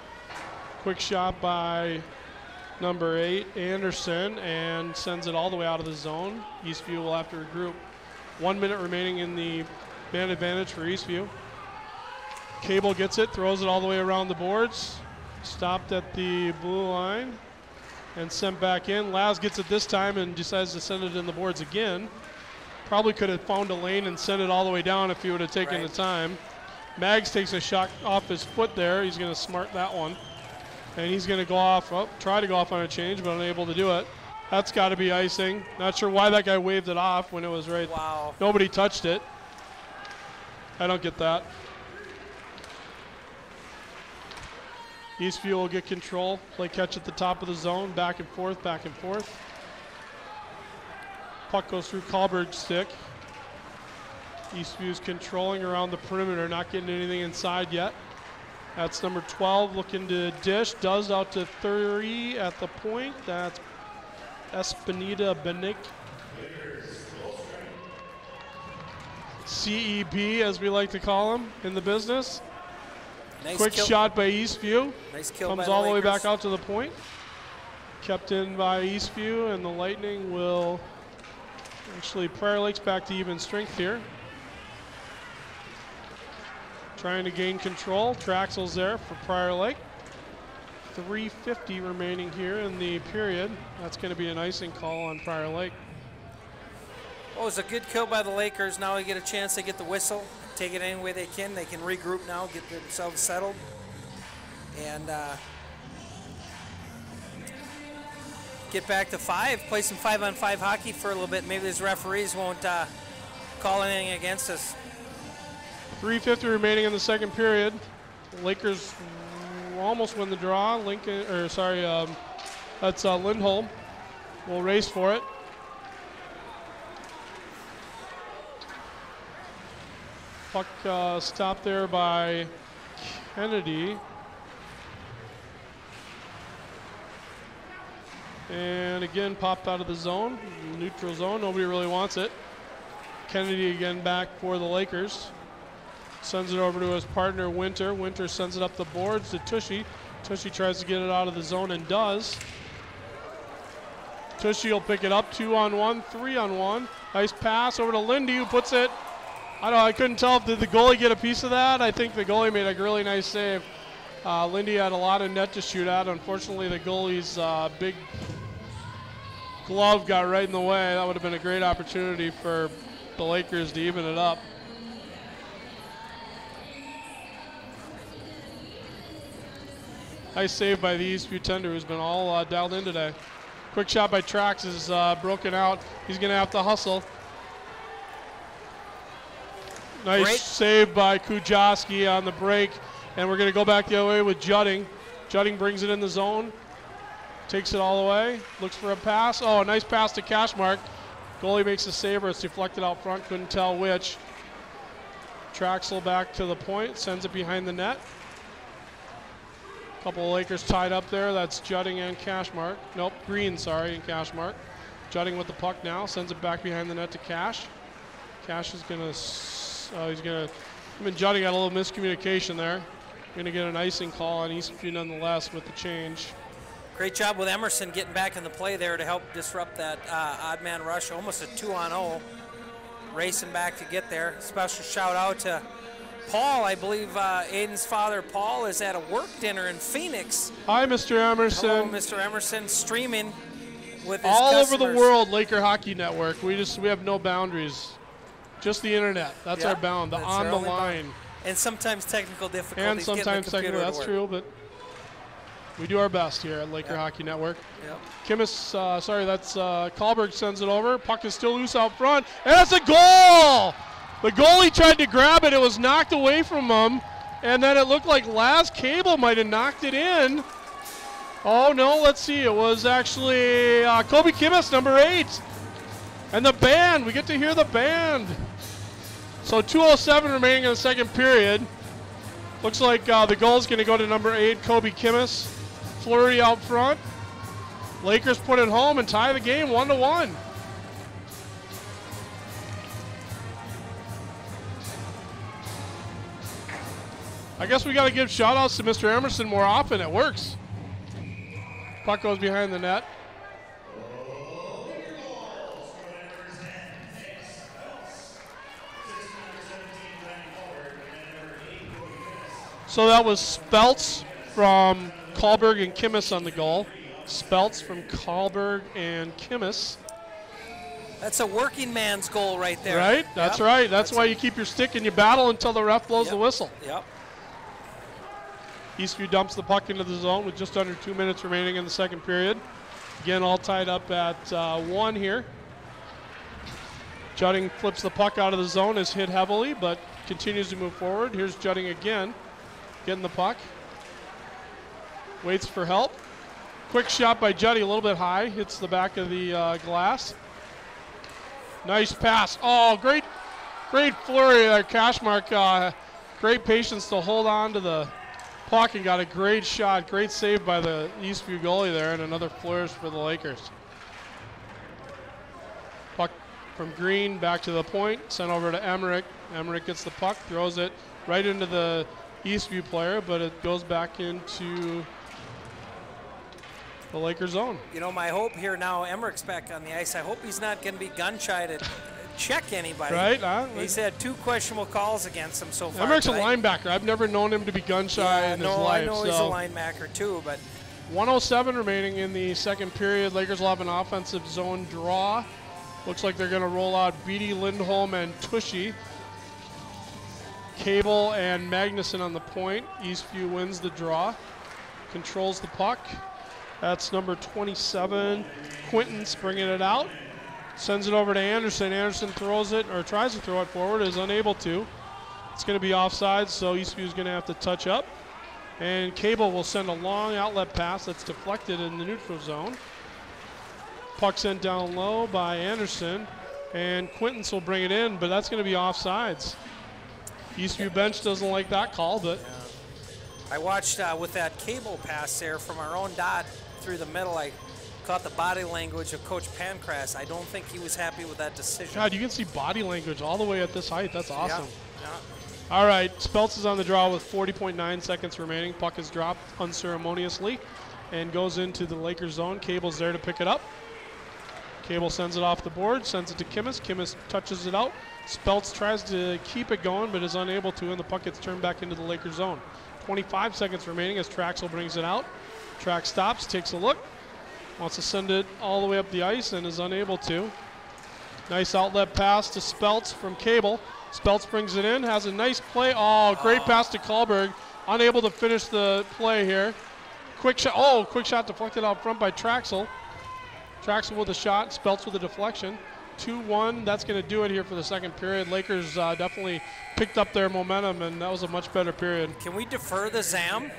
Quick shot by number 8, Anderson, and sends it all the way out of the zone. Eastview will have to regroup. 1 minute remaining in the man advantage for Eastview. Cable gets it, throws it all the way around the boards. Stopped at the blue line and sent back in. Laz gets it this time and decides to send it in the boards again. Probably could have found a lane and sent it all the way down if he would have taken the time. Mags takes a shot off his foot there. He's going to smart that one. And he's going to go off, try to go off on a change, but unable to do it. That's got to be icing. Not sure why that guy waved it off when it was right. Wow. Nobody touched it. I don't get that. Eastview will get control. Play catch at the top of the zone. Back and forth, back and forth. Puck goes through Kahlberg's stick. Eastview's controlling around the perimeter, not getting anything inside yet. That's number 12 looking to dish. Does out to 30 at the point. That's Espinita Benick. CEB, as we like to call him in the business. Nice Quick shot by Eastview. Nice kill Comes by all the the way Lakers. back out to the point. Kept in by Eastview, and the Lightning will actually, Prior Lake's back to even strength here. Trying to gain control. Traxel's there for Prior Lake. 3:50 remaining here in the period. That's going to be an icing call on Prior Lake. Oh, it was a good kill by the Lakers. Now they get a chance to get the whistle, take it any way they can. They can regroup now, get themselves settled, and get back to 5. Play some 5-on-5 hockey for a little bit. Maybe these referees won't call anything against us. 3:50 remaining in the second period. Lakers almost win the draw. That's Lindholm. Will race for it. Puck stopped there by Kennedy. And again, popped out of the zone, neutral zone. Nobody really wants it. Kennedy again back for the Lakers. Sends it over to his partner, Winter. Winter sends it up the boards to Tushy. Tushy tries to get it out of the zone and does. Tushy will pick it up, 2-on-1, 3-on-1. Nice pass over to Lindy, who puts it. I couldn't tell did the goalie get a piece of that. I think the goalie made a really nice save. Lindy had a lot of net to shoot at. Unfortunately, the goalie's big glove got right in the way. That would have been a great opportunity for the Lakers to even it up. Nice save by the Eastview tender, who's been all dialed in today. Quick shot by Trax is broken out. He's going to have to hustle. Nice save by Kujoski on the break. And we're going to go back the other way with Jutting. Jutting brings it in the zone. Takes it all the way. Looks for a pass. Oh, a nice pass to Cashmark. Goalie makes a save, or it's deflected out front. Couldn't tell which. Traxel back to the point. Sends it behind the net. Couple of Lakers tied up there. That's Jutting and Cashmark. Nope, Green, sorry, and Cashmark. Jutting with the puck now. Sends it back behind the net to Cash. Cash is going to... Jutting got a little miscommunication there. Going to get an icing call on Eastview nonetheless with the change. Great job with Emerson getting back in the play there to help disrupt that odd man rush. Almost a 2-on-0. Racing back to get there. Special shout out to Paul. I believe Aiden's father, Paul, is at a work dinner in Phoenix. Hi, Mr. Emerson. Hello, Mr. Emerson, streaming with his all customers. over the world. Laker Hockey Network. We have no boundaries. Just the internet. That's our bound. The on the line. And sometimes technical difficulties. And sometimes technical. That's true, but We do our best here at Laker Hockey Network. Yep. Kimmis, sorry, that's Kahlberg sends it over. Puck is still loose out front, and that's a goal! The goalie tried to grab it. It was knocked away from him, and then it looked like Laz Cable might have knocked it in. Oh, no, let's see. It was actually Kobe Kimmis, number 8. And the band. We get to hear the band. So 2:07 remaining in the second period. Looks like the goal is going to go to number 8, Kobe Kimmis. Flurry out front. Lakers put it home and tie the game 1-1. I guess we got to give shout-outs to Mr. Emerson more often. It works. Puck goes behind the net. So that was Speltz from Kahlberg and Kimmis on the goal. Speltz from Kahlberg and Kimmis. That's a working man's goal right there. Right? That's right. That's why you keep your stick and you battle until the ref blows the whistle. Yep. Eastview dumps the puck into the zone with just under 2 minutes remaining in the second period. Again, all tied up at 1 here. Judding flips the puck out of the zone, is hit heavily, but continues to move forward. Here's Judding again, getting the puck. Waits for help. Quick shot by Juddy, a little bit high, hits the back of the glass. Nice pass. Oh, great flurry there, Cashmark. Great patience to hold on to the puck and got a great shot. Great save by the Eastview goalie there, and another flourish for the Lakers. Puck from Green back to the point, sent over to Emmerich. Emmerich gets the puck, throws it right into the Eastview player, but it goes back into the Lakers zone. You know, my hope here now, Emmerich's back on the ice. I hope he's not going to be gun shy to check anybody. Right. He's had 2 questionable calls against him so far. Emmerich's a linebacker. I've never known him to be gun shy in his life. I know he's a linebacker too, but 1:07 remaining in the second period. Lakers will have an offensive zone draw. Looks like they're going to roll out Beatty, Lindholm, and Tushy. Cable and Magnuson on the point. Eastview wins the draw. Controls the puck. That's number 27, Quinton's bringing it out. Sends it over to Anderson. Anderson throws it, or tries to throw it forward, is unable to. It's going to be offside, so Eastview is going to have to touch up. And Cable will send a long outlet pass that's deflected in the neutral zone. Puck sent down low by Anderson, and Quinton's will bring it in, but that's going to be offsides. Eastview bench doesn't like that call, but I watched with that Cable pass there from our own dot through the middle. I caught the body language of Coach Pancras. I don't think he was happy with that decision. God, you can see body language all the way at this height. That's awesome. Yeah. All right, Speltz is on the draw with 40.9 seconds remaining. Puck is dropped unceremoniously and goes into the Lakers zone. Cable's there to pick it up. Cable sends it off the board, sends it to Kimmis. Kimmis touches it out. Speltz tries to keep it going, but is unable to, and the puck gets turned back into the Lakers zone. 25 seconds remaining as Traxel brings it out. Trax stops, takes a look, wants to send it all the way up the ice and is unable to. Nice outlet pass to Speltz from Cable. Speltz brings it in, has a nice play. Oh, great pass to Kahlberg. Unable to finish the play here. Quick shot. Oh, quick shot deflected out front by Traxel. Traxel with a shot, Speltz with a deflection. 2-1, that's going to do it here for the second period. Lakers definitely picked up their momentum, and that was a much better period. Can we defer the Zam?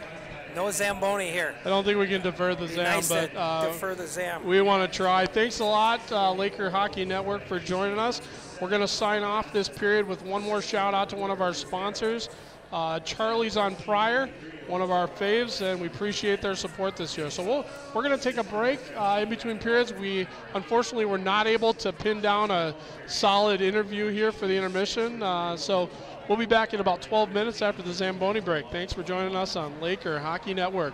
No Zamboni here. I don't think we can defer the Zam, nice but defer the Zam. We want to try. Thanks a lot, Laker Hockey Network, for joining us. We're going to sign off this period with one more shout out to one of our sponsors, Charlie's on Pryor, one of our faves, and we appreciate their support this year. So we're going to take a break in between periods. We unfortunately were not able to pin down a solid interview here for the intermission, so we'll be back in about 12 minutes after the Zamboni break. Thanks for joining us on Laker Hockey Network.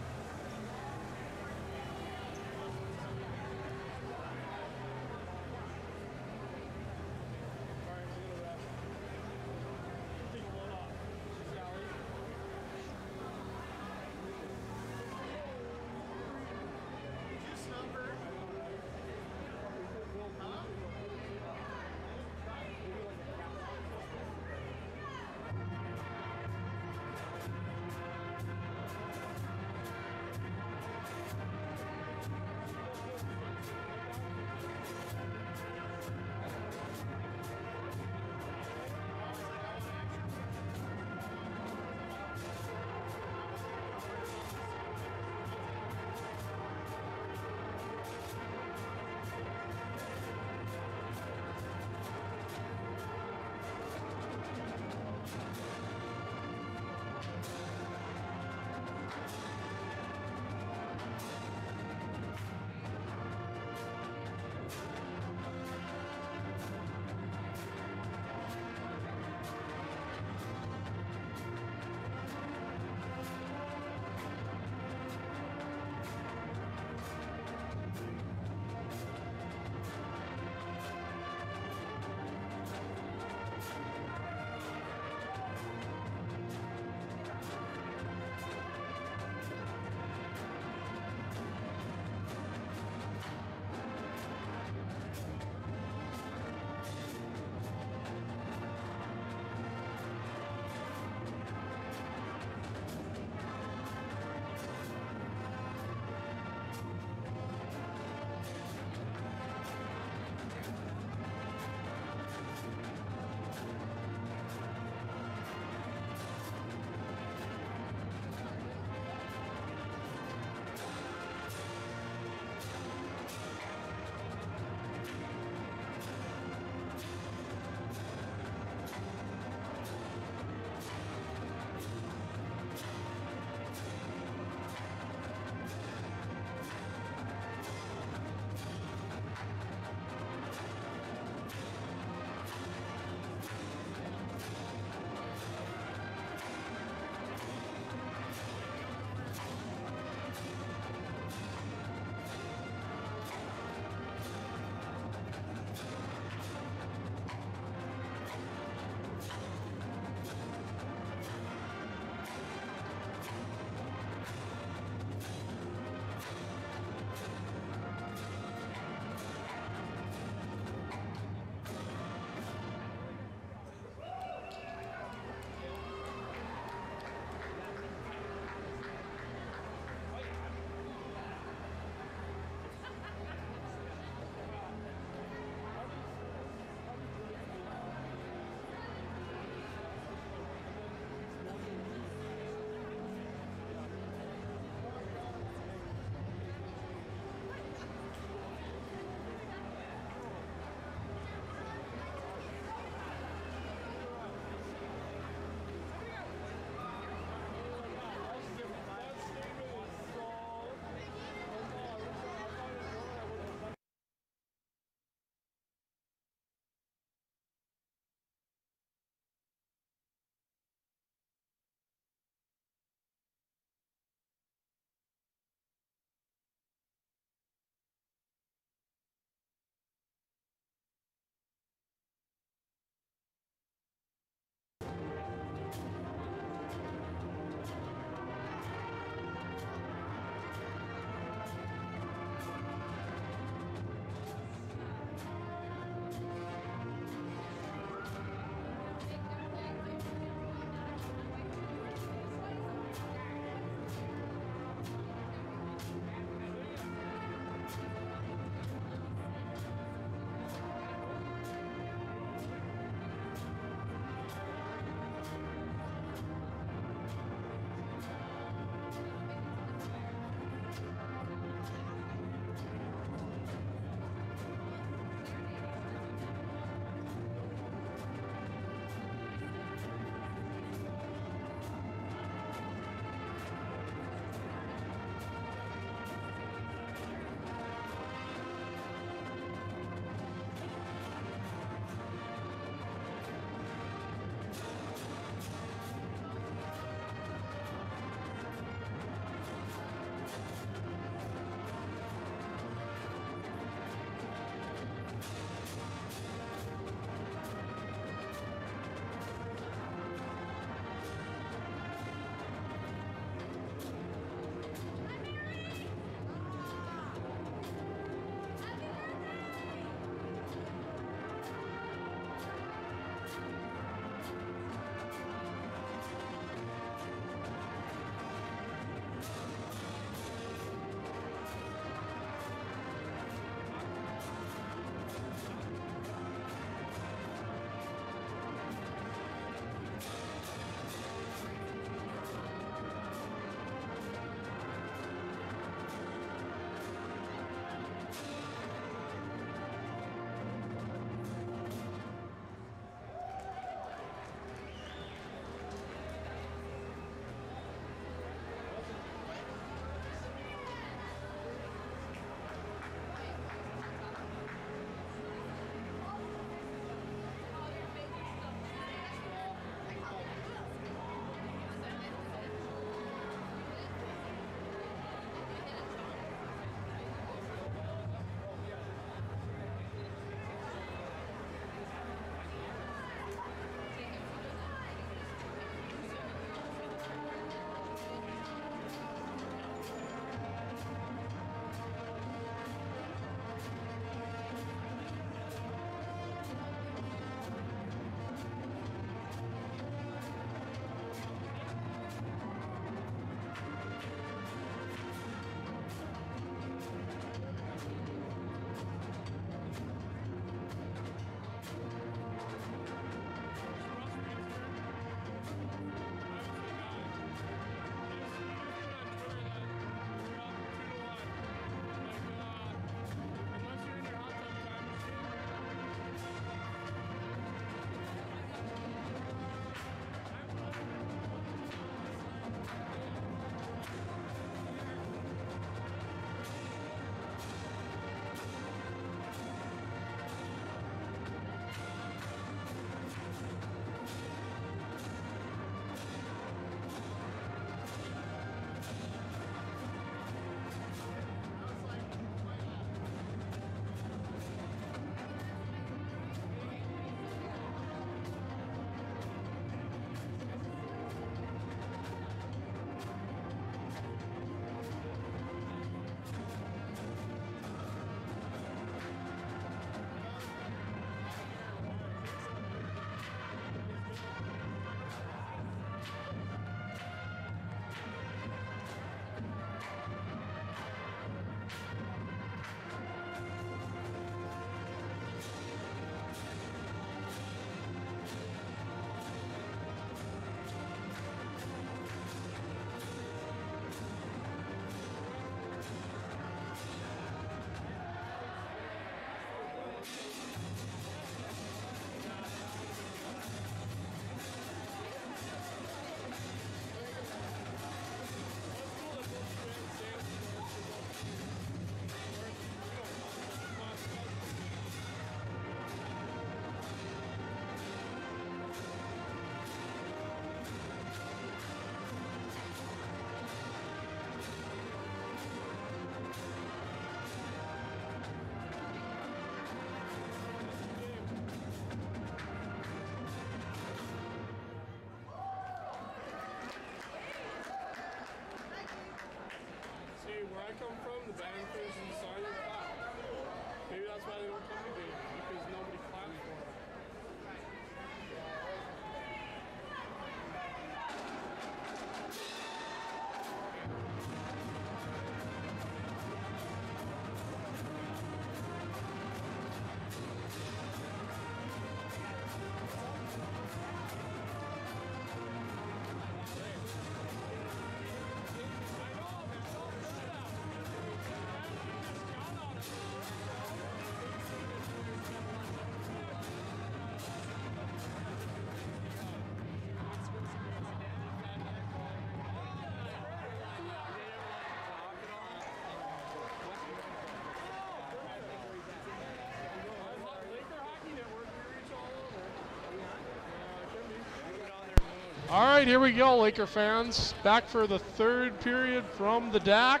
All right, here we go, Laker fans. Back for the third period from the DAC,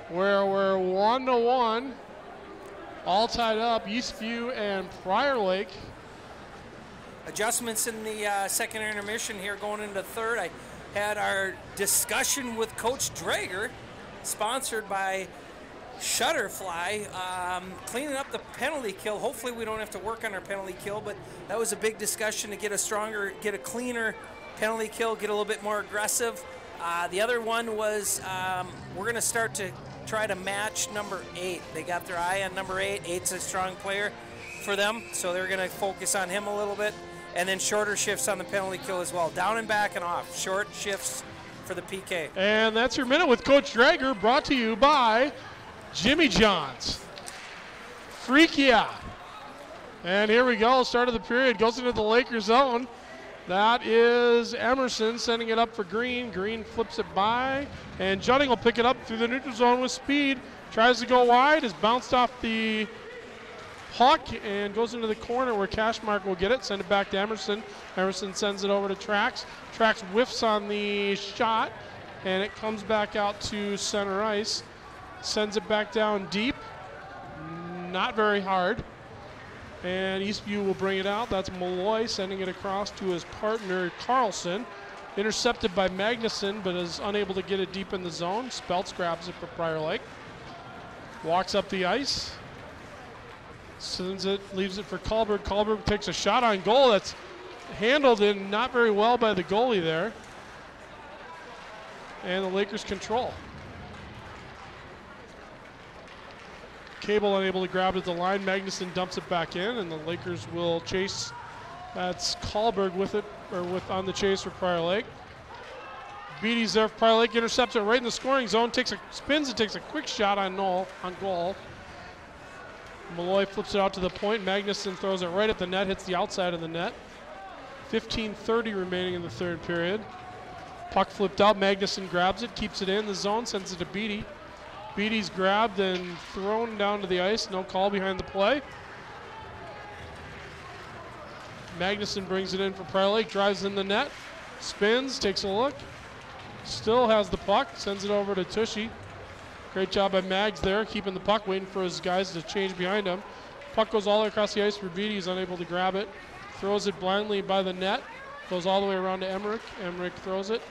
where we're 1-1. All tied up, Eastview and Prior Lake. Adjustments in the second intermission here going into third. I had our discussion with Coach Drager, sponsored by Shutterfly, cleaning up the penalty kill. Hopefully we don't have to work on our penalty kill, but that was a big discussion to get a stronger, get a cleaner penalty kill, get a little bit more aggressive. The other one was we're going to start to try to match number 8. They got their eye on number 8. 8's a strong player for them, so they're going to focus on him a little bit. And then shorter shifts on the penalty kill as well. Down and back and off. Short shifts for the PK. And that's your minute with Coach Drager, brought to you by Jimmy John's. Freak yeah. And here we go, start of the period, goes into the Lakers zone. That is Emerson sending it up for Green. Green flips it by, and Jutting will pick it up through the neutral zone with speed. Tries to go wide, is bounced off the puck and goes into the corner where Cashmark will get it, send it back to Emerson. Emerson sends it over to Trax. Trax whiffs on the shot, and it comes back out to center ice. Sends it back down deep, not very hard. And Eastview will bring it out. That's Malloy sending it across to his partner, Carlson. Intercepted by Magnuson, but is unable to get it deep in the zone. Speltz grabs it for Prior Lake. Walks up the ice. Sends it, leaves it for Kalberg. Kalberg takes a shot on goal that's handled in not very well by the goalie there. And the Lakers control. Cable unable to grab it at the line. Magnuson dumps it back in, and the Lakers will chase. That's Kalberg with it, or with on the chase for Prior Lake. Beatty's there for Prior Lake, intercepts it right in the scoring zone, spins and takes a quick shot on goal. Malloy flips it out to the point. Magnuson throws it right at the net, hits the outside of the net. 15:30 remaining in the third period. Puck flipped out, Magnuson grabs it, keeps it in the zone, sends it to Beatty. Beatty's grabbed and thrown down to the ice. No call behind the play. Magnuson brings it in for Prior Lake, drives in the net, spins, takes a look, still has the puck, sends it over to Tushy. Great job by Mags there, keeping the puck, waiting for his guys to change behind him. Puck goes all the way across the ice for Beatty. He's unable to grab it. Throws it blindly by the net. Goes all the way around to Emmerich. Emmerich throws it.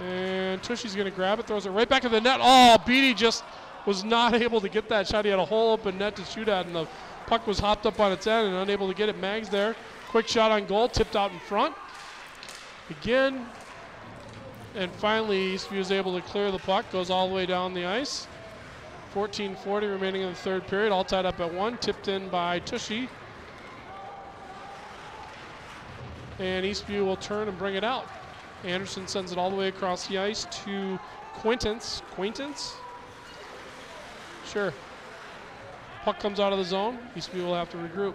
And Tushy's going to grab it, throws it right back in the net. Oh, Beatty just was not able to get that shot. He had a whole open net to shoot at, and the puck was hopped up on its end and unable to get it. Mags there. Quick shot on goal, tipped out in front. Again. And finally, Eastview is able to clear the puck, goes all the way down the ice. 14:40 remaining in the third period, all tied up at 1, tipped in by Tushy. And Eastview will turn and bring it out. Anderson sends it all the way across the ice to Quintance. Quintance? Sure. Puck comes out of the zone. Eastview will have to regroup.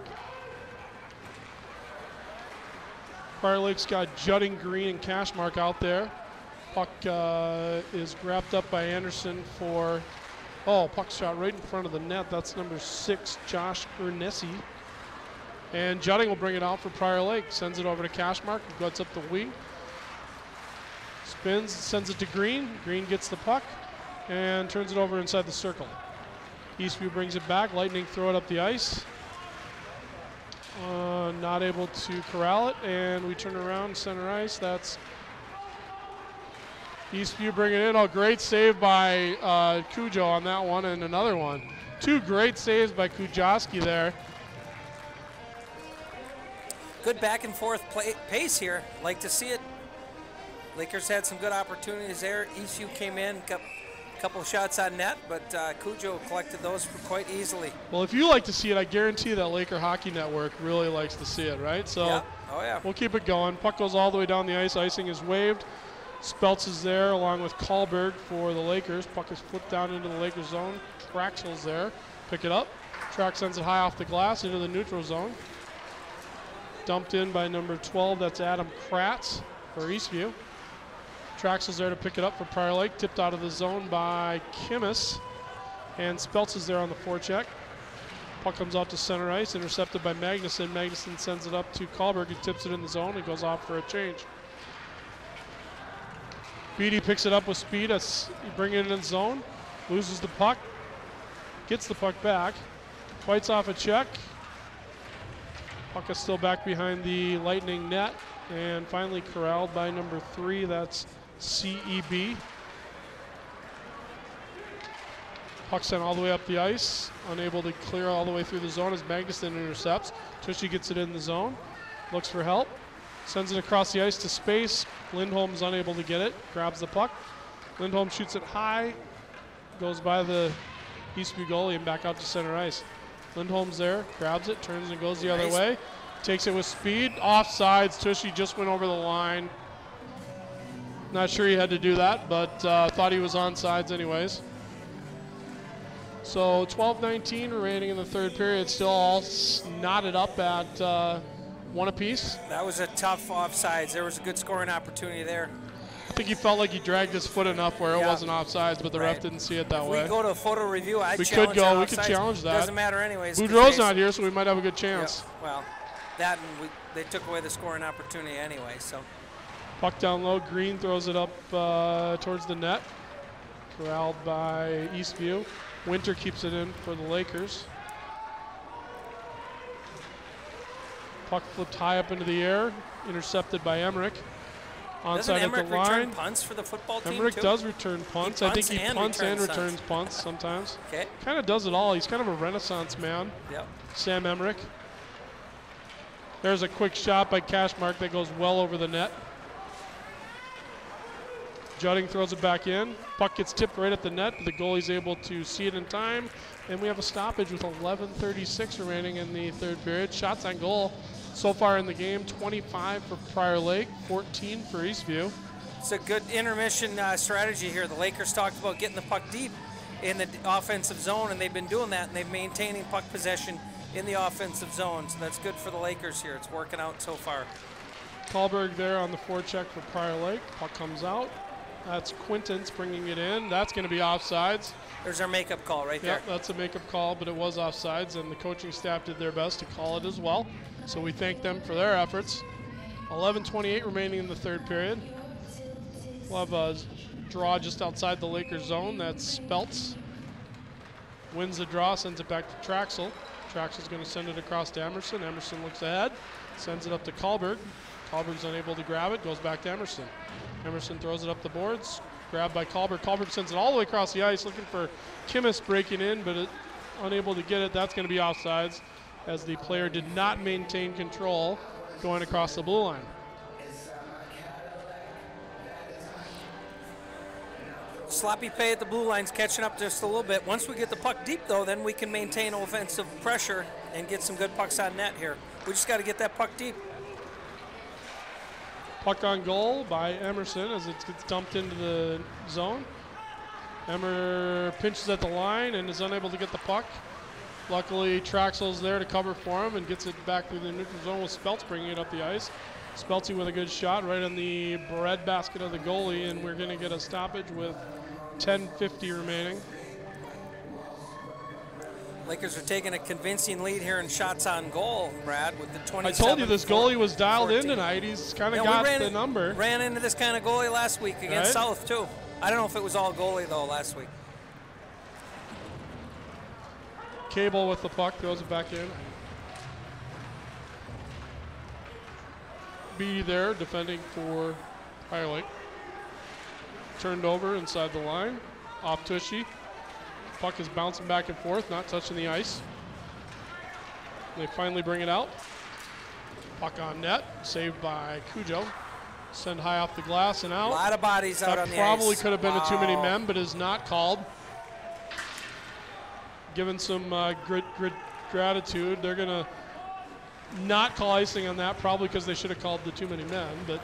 Prior Lake's got Jutting, Green, and Cashmark out there. Puck is grabbed up by Anderson for, puck shot right in front of the net. That's number 6, Josh Ernesi. And Jutting will bring it out for Prior Lake. Sends it over to Cashmark, who cuts up the wing. Spins, sends it to Green. Green gets the puck and turns it over inside the circle. Eastview brings it back. Lightning throw it up the ice. Not able to corral it, and we turn around center ice. That's Eastview bringing it in. Oh, great save by Cujo on that one, and another one. 2 great saves by Kujoski there. Good back and forth pace here. Like to see it. Lakers had some good opportunities there. Eastview came in, couple of shots on net, but Cujo collected those quite easily. Well, if you like to see it, I guarantee that Laker Hockey Network really likes to see it, right? So yeah. Oh, yeah. We'll keep it going. Puck goes all the way down the ice. Icing is waved. Speltz is there along with Kalberg for the Lakers. Puck is flipped down into the Lakers zone. Traxel's there. Pick it up. Trax sends it high off the glass into the neutral zone. Dumped in by number 12. That's Adam Kratz for Eastview. Traxel's there to pick it up for Prior Lake. Tipped out of the zone by Kimmis. And Speltz is there on the forecheck. Puck comes out to center ice, intercepted by Magnuson. Magnuson sends it up to Kahlberg, who tips it in the zone and goes off for a change. Beatty picks it up with speed. Bringing it in zone, loses the puck, gets the puck back, fights off a check. Puck is still back behind the Lightning net, and finally corralled by number 3. That's CEB. Puck sent all the way up the ice, unable to clear all the way through the zone as Magnuson intercepts. Tushy gets it in the zone, looks for help, sends it across the ice to space. Lindholm's unable to get it, grabs the puck. Lindholm shoots it high, goes by the Eastview goalie and back out to center ice. Lindholm's there, grabs it, turns and goes the other way. Takes it with speed, offsides. Tushy just went over the line. Not sure he had to do that, but thought he was onside anyways. So 12-19 remaining in the third period, still all knotted up at 1 apiece. That was a tough offsides. There was a good scoring opportunity there. I think he felt like he dragged his foot enough where it wasn't offsides, but the ref didn't see it that way. We go to a photo review. We could go. We could challenge that. Doesn't matter anyways. Boudreau's not here, so we might have a good chance. Yeah, well, that and they took away the scoring opportunity anyway. So puck down low. Green throws it up towards the net. Corralled by Eastview. Winter keeps it in for the Lakers. Puck flipped high up into the air, intercepted by Emmerich. Onside at the line. Doesn't Emmerich return punts for the football team Emmerich too? does return punts. I think he punts and returns punts sometimes. Okay. Kind of does it all. He's kind of a renaissance man. Yep. Sam Emmerich. There's a quick shot by Cashmark that goes well over the net. Judding throws it back in. Puck gets tipped right at the net, but the goalie's able to see it in time. And we have a stoppage with 11:36 remaining in the third period. Shots on goal so far in the game, 25 for Prior Lake, 14 for Eastview. It's a good intermission strategy here. The Lakers talked about getting the puck deep in the offensive zone, and they've been doing that, and they've maintaining puck possession in the offensive zone. So that's good for the Lakers here. It's working out so far. Kahlberg there on the forecheck for Prior Lake. Puck comes out. That's Quintance bringing it in. That's going to be offsides. There's our makeup call right there. Yep, that's a makeup call, but it was offsides, and the coaching staff did their best to call it as well. So we thank them for their efforts. 11:28 remaining in the third period. We'll have a draw just outside the Lakers zone. That's Speltz. Wins the draw, sends it back to Traxel. Traxel's going to send it across to Emerson. Emerson looks ahead, sends it up to Kahlberg. Kahlberg's unable to grab it, goes back to Emerson. Emerson throws it up the boards, grabbed by Kahlberg. Kahlberg sends it all the way across the ice, looking for Kimmis breaking in, but unable to get it. That's going to be offsides, as the player did not maintain control going across the blue line. Sloppy pay at the blue line's catching up just a little bit. Once we get the puck deep, though, then we can maintain offensive pressure and get some good pucks on net here. We just got to get that puck deep. Puck on goal by Emerson as it gets dumped into the zone. Emmer pinches at the line and is unable to get the puck. Luckily, Traxel's there to cover for him and gets it back through the neutral zone with Speltz bringing it up the ice. Speltzy with a good shot right on the breadbasket of the goalie, and we're going to get a stoppage with 10:50 remaining. Lakers are taking a convincing lead here in shots on goal, Brad, with the 27. I told you this goalie was dialed in tonight. He's kind of got the number. Ran into this kind of goalie last week against South, too. I don't know if it was all goalie, though, last week. Cable with the puck, throws it back in. B there, defending for Prior Lake. Turned over inside the line. Off Tushy. Puck is bouncing back and forth, not touching the ice. They finally bring it out. Puck on net, saved by Cujo. Send high off the glass and out. A lot of bodies out on the ice. That probably could have been a too many men, but is not called. Given some gratitude, they're going to not call icing on that, probably because they should have called the too many men. But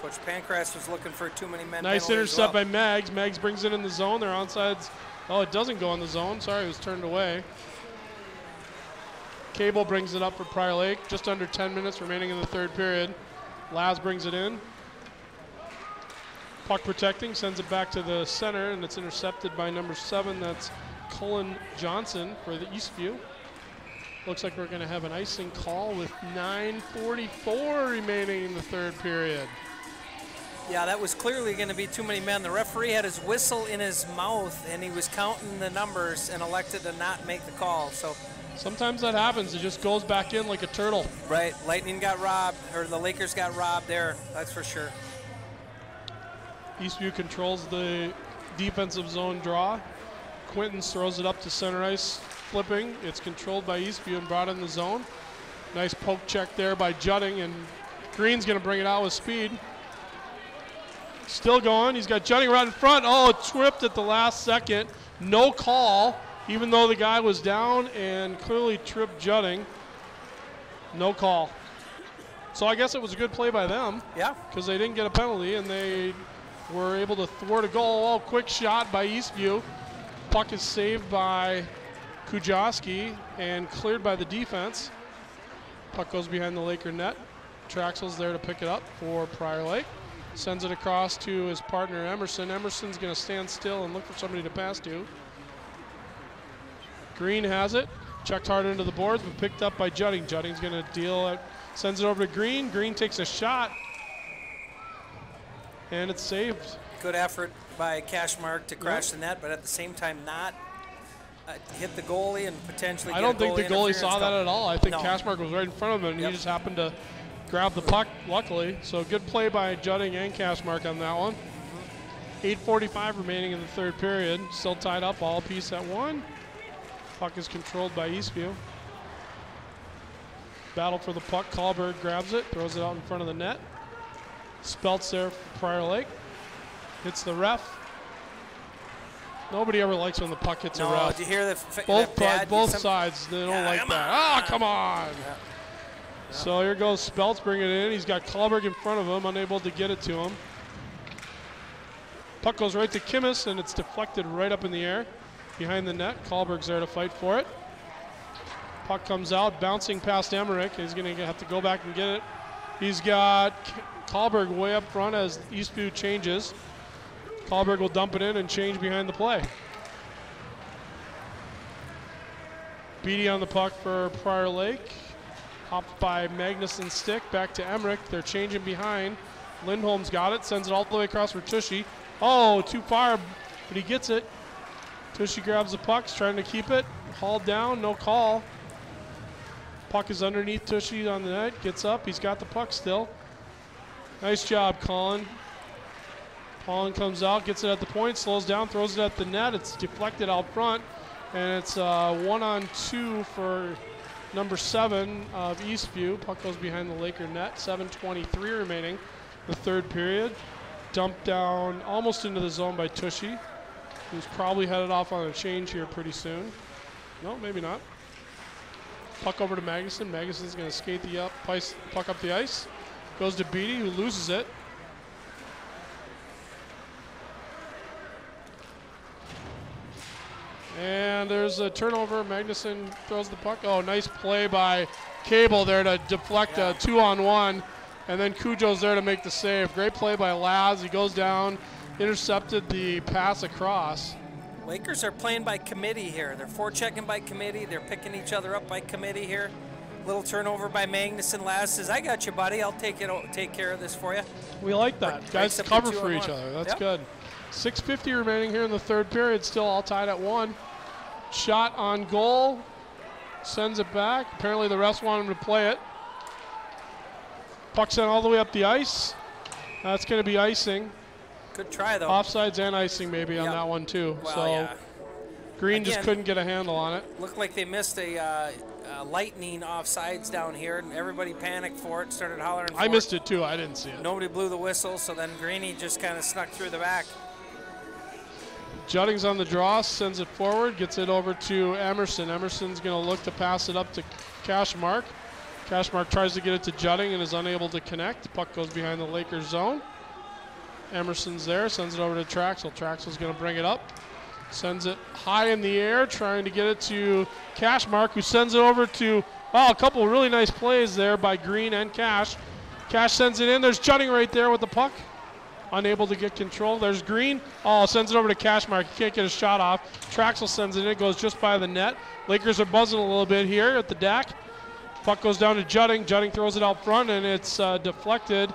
Coach Pancras was looking for too many men. Nice intercept by Maggs. Maggs brings it in the zone. They're onsides. Oh, it doesn't go in the zone. Sorry, it was turned away. Cable brings it up for Prior Lake. Just under 10 minutes remaining in the third period. Laz brings it in. Puck protecting, sends it back to the center, and it's intercepted by number 7. That's Cullen Johnson for the Eastview. Looks like we're going to have an icing call with 9:44 remaining in the third period. Yeah, that was clearly going to be too many men. The referee had his whistle in his mouth, and he was counting the numbers and elected to not make the call. So sometimes that happens. It just goes back in like a turtle. Right. Lightning got robbed, or the Lakers got robbed there. That's for sure. Eastview controls the defensive zone draw. Quintons throws it up to center ice, flipping. It's controlled by Eastview and brought in the zone. Nice poke check there by Judding, and Green's going to bring it out with speed. Still going. He's got Judding right in front. Oh, tripped at the last second. No call, even though the guy was down and clearly tripped Judding. No call. So I guess it was a good play by them. Yeah. Because they didn't get a penalty, and they were able to thwart a goal. Oh, quick shot by Eastview. Puck is saved by Kujoski and cleared by the defense. Puck goes behind the Laker net. Traxel's there to pick it up for Prior Lake. Sends it across to his partner Emerson. Emerson's going to stand still and look for somebody to pass to. Green has it. Checked hard into the boards, but picked up by Judding. Judding's going to deal it. Sends it over to Green. Green takes a shot. And it's saved. Good effort by Cashmark to crash the net, but at the same time not hit the goalie and potentially I don't think the goalie saw that at all. I think Cashmark was right in front of him, and he just happened to grab the puck, luckily. So good play by Judding and Cashmark on that one. 8:45 remaining in the third period. Still tied up, all piece at 1. Puck is controlled by Eastview. Battle for the puck. Kahlberg grabs it, throws it out in front of the net. Speltz there for Prior Lake. Hits the ref. Nobody ever likes when the puck hits a ref. Did you hear both sides, they don't like that. Ah, come on. Yeah. So here goes Speltz bringing it in. He's got Kahlberg in front of him, unable to get it to him. Puck goes right to Kimmis, and it's deflected right up in the air behind the net. Kahlberg's there to fight for it. Puck comes out, bouncing past Emmerich. He's going to have to go back and get it. He's got Kahlberg way up front as Eastview changes. Kahlberg will dump it in and change behind the play. Beatty on the puck for Prior Lake. Hopped by Magnuson's stick, back to Emmerich. They're changing behind. Lindholm's got it, sends it all the way across for Tushy. Oh, too far, but he gets it. Tushy grabs the puck, trying to keep it. Hauled down, no call. Puck is underneath Tushy on the net, gets up, he's got the puck still. Nice job, Colin. Colin comes out, gets it at the point, slows down, throws it at the net. It's deflected out front, and it's 1-on-2 for number 7 of Eastview. Puck goes behind the Laker net. 7:23 remaining the third period. Dumped down almost into the zone by Tushy, who's probably headed off on a change here pretty soon. No, maybe not. Puck over to Magnuson. Magnuson's going to skate the puck up the ice. Goes to Beatty, who loses it. And there's a turnover. Magnuson throws the puck. Oh, nice play by Cable there to deflect a 2-on-1. And then Cujo's there to make the save. Great play by Laz. He goes down, intercepted the pass across. Lakers are playing by committee here. They're forechecking by committee. They're picking each other up by committee here. Little turnover by Magnuson. Laz says, I got you, buddy. I'll take care of this for you. We like that. Guys cover for each other. That's good. 6:50 remaining here in the third period. Still all tied at 1. Shot on goal. Sends it back. Apparently the refs want him to play it. Puck sent all the way up the ice. That's going to be icing. Good try, though. Offsides and icing maybe on that one, too. Well, so Green just couldn't get a handle on it. Looked like they missed a lightning offsides down here, and everybody panicked for it, started hollering for it. I missed it, too. I didn't see it. Nobody blew the whistle, so then Greeny just kind of snuck through the back. Judding's on the draw, sends it forward, gets it over to Emerson. Emerson's going to look to pass it up to Cashmark. Cashmark tries to get it to Judding and is unable to connect. The puck goes behind the Lakers zone. Emerson's there, sends it over to Traxel. Traxel's going to bring it up. Sends it high in the air, trying to get it to Cashmark, who sends it over to, a couple of really nice plays there by Green and Cash. Cash sends it in. There's Judding right there with the puck. unable to get control. There's Green. Oh, sends it over to Cashmark. He can't get a shot off. Traxel sends it in. It goes just by the net. Lakers are buzzing a little bit here at the deck. Puck goes down to Judding. Judding throws it out front, and it's deflected.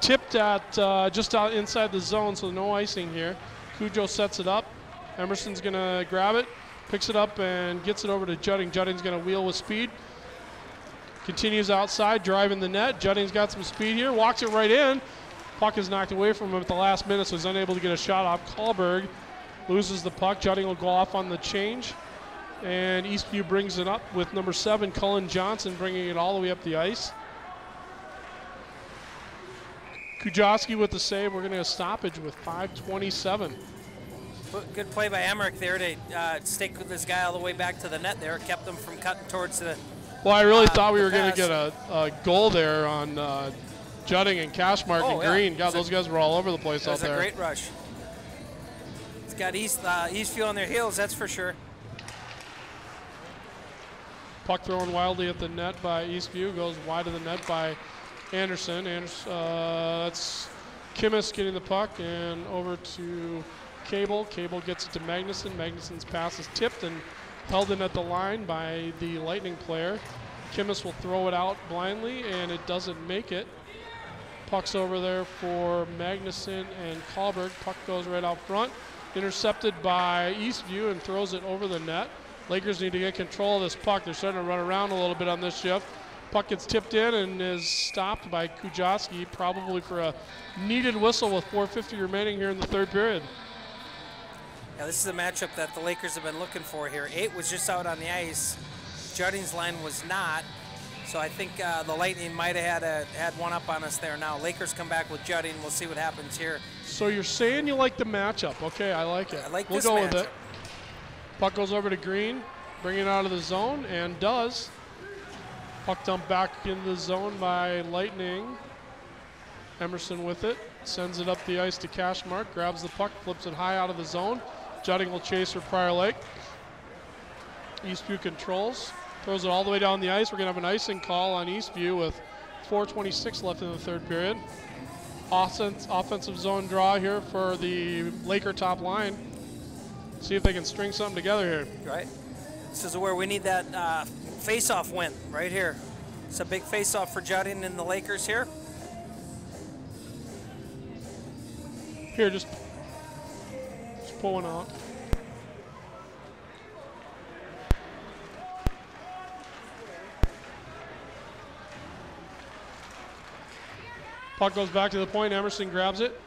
Tipped at just out inside the zone, so no icing here. Cujo sets it up. Emerson's going to grab it, picks it up, and gets it over to Judding. Judding's going to wheel with speed. Continues outside, driving the net. Judding's got some speed here, walks it right in. Puck is knocked away from him at the last minute, so he's unable to get a shot off. Kahlberg loses the puck. Judding will go off on the change. And Eastview brings it up with number 7, Cullen Johnson, bringing it all the way up the ice. Kujawski with the save. We're going to get a stoppage with 5:27. Good play by Emmerich there to stick with this guy all the way back to the net there. Kept him from cutting towards the Well, I really thought we were going to get a goal there on Judding and Cashmark and Green. God, those guys were all over the place out there. That was a great rush. It's got Eastview on their heels, that's for sure. Puck thrown wildly at the net by Eastview. Goes wide of the net by Anderson. That's Kimmis getting the puck and over to Cable. Cable gets it to Magnuson. Magnuson's pass is tipped and held in at the line by the Lightning player. Kimmis will throw it out blindly, and it doesn't make it. Puck's over there for Magnuson and Kahlberg. Puck goes right out front. Intercepted by Eastview and throws it over the net. Lakers need to get control of this puck. They're starting to run around a little bit on this shift. Puck gets tipped in and is stopped by Kujawski, probably for a needed whistle with 4:50 remaining here in the third period. Yeah, this is a matchup that the Lakers have been looking for here. 8 was just out on the ice. Judding's line was not. So I think the Lightning might have had one up on us there now. Lakers come back with Judding. We'll see what happens here. So you're saying you like the matchup. Okay, I like it. I like we'll this go matchup. with it. Puck goes over to Green, bringing it out of the zone, and does. Puck dumped back into the zone by Lightning. Emerson with it, sends it up the ice to Cashmark, grabs the puck, flips it high out of the zone. Judding will chase for Prior Lake. Eastview controls, throws it all the way down the ice. We're going to have an icing call on Eastview with 4:26 left in the third period. Offensive zone draw here for the Laker top line. See if they can string something together here. Right. This is where we need that face-off win right here. It's a big face-off for Judding and the Lakers here. Here, just pull one out. Puck goes back to the point. Emerson grabs it.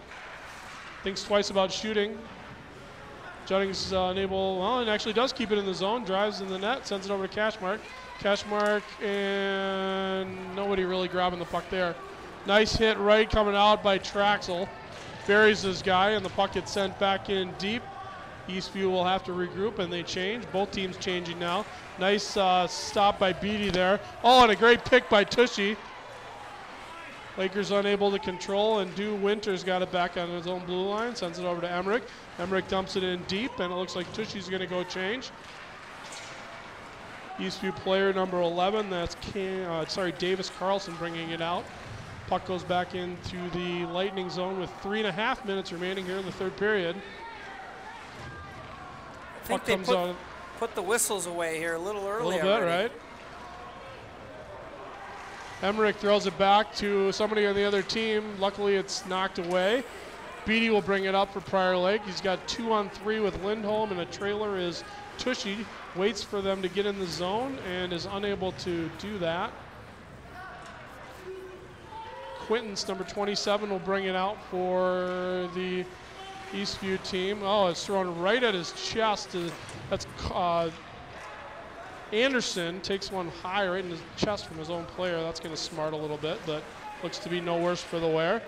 Thinks twice about shooting. Judding's unable, well, and actually does keep it in the zone. Drives in the net, sends it over to Cashmark. Cashmark, and nobody really grabbing the puck there. Nice hit right coming out by Traxel. Buries his guy, and the puck gets sent back in deep. Eastview will have to regroup, and they change. Both teams changing now. Nice stop by Beatty there. Oh, and a great pick by Tushy. Lakers unable to control, and Dew Winters got it back on his own blue line, sends it over to Emmerich. Emmerich dumps it in deep, and it looks like Tushy's going to go change. Eastview player number 11, that's Davis Carlson bringing it out. Puck goes back into the Lightning zone with 3.5 minutes remaining here in the third period. I think they put the whistles away here a little early. A little bit, right? Emmerich throws it back to somebody on the other team. Luckily, it's knocked away. Beatty will bring it up for Prior Lake. He's got 2-on-3 with Lindholm, and a trailer is Tushy. Waits for them to get in the zone and is unable to do that. Quintons, number 27, will bring it out for the Eastview team. Oh, it's thrown right at his chest. That's Anderson takes one high right in his chest from his own player. That's going to smart a little bit, but looks to be no worse for the wear.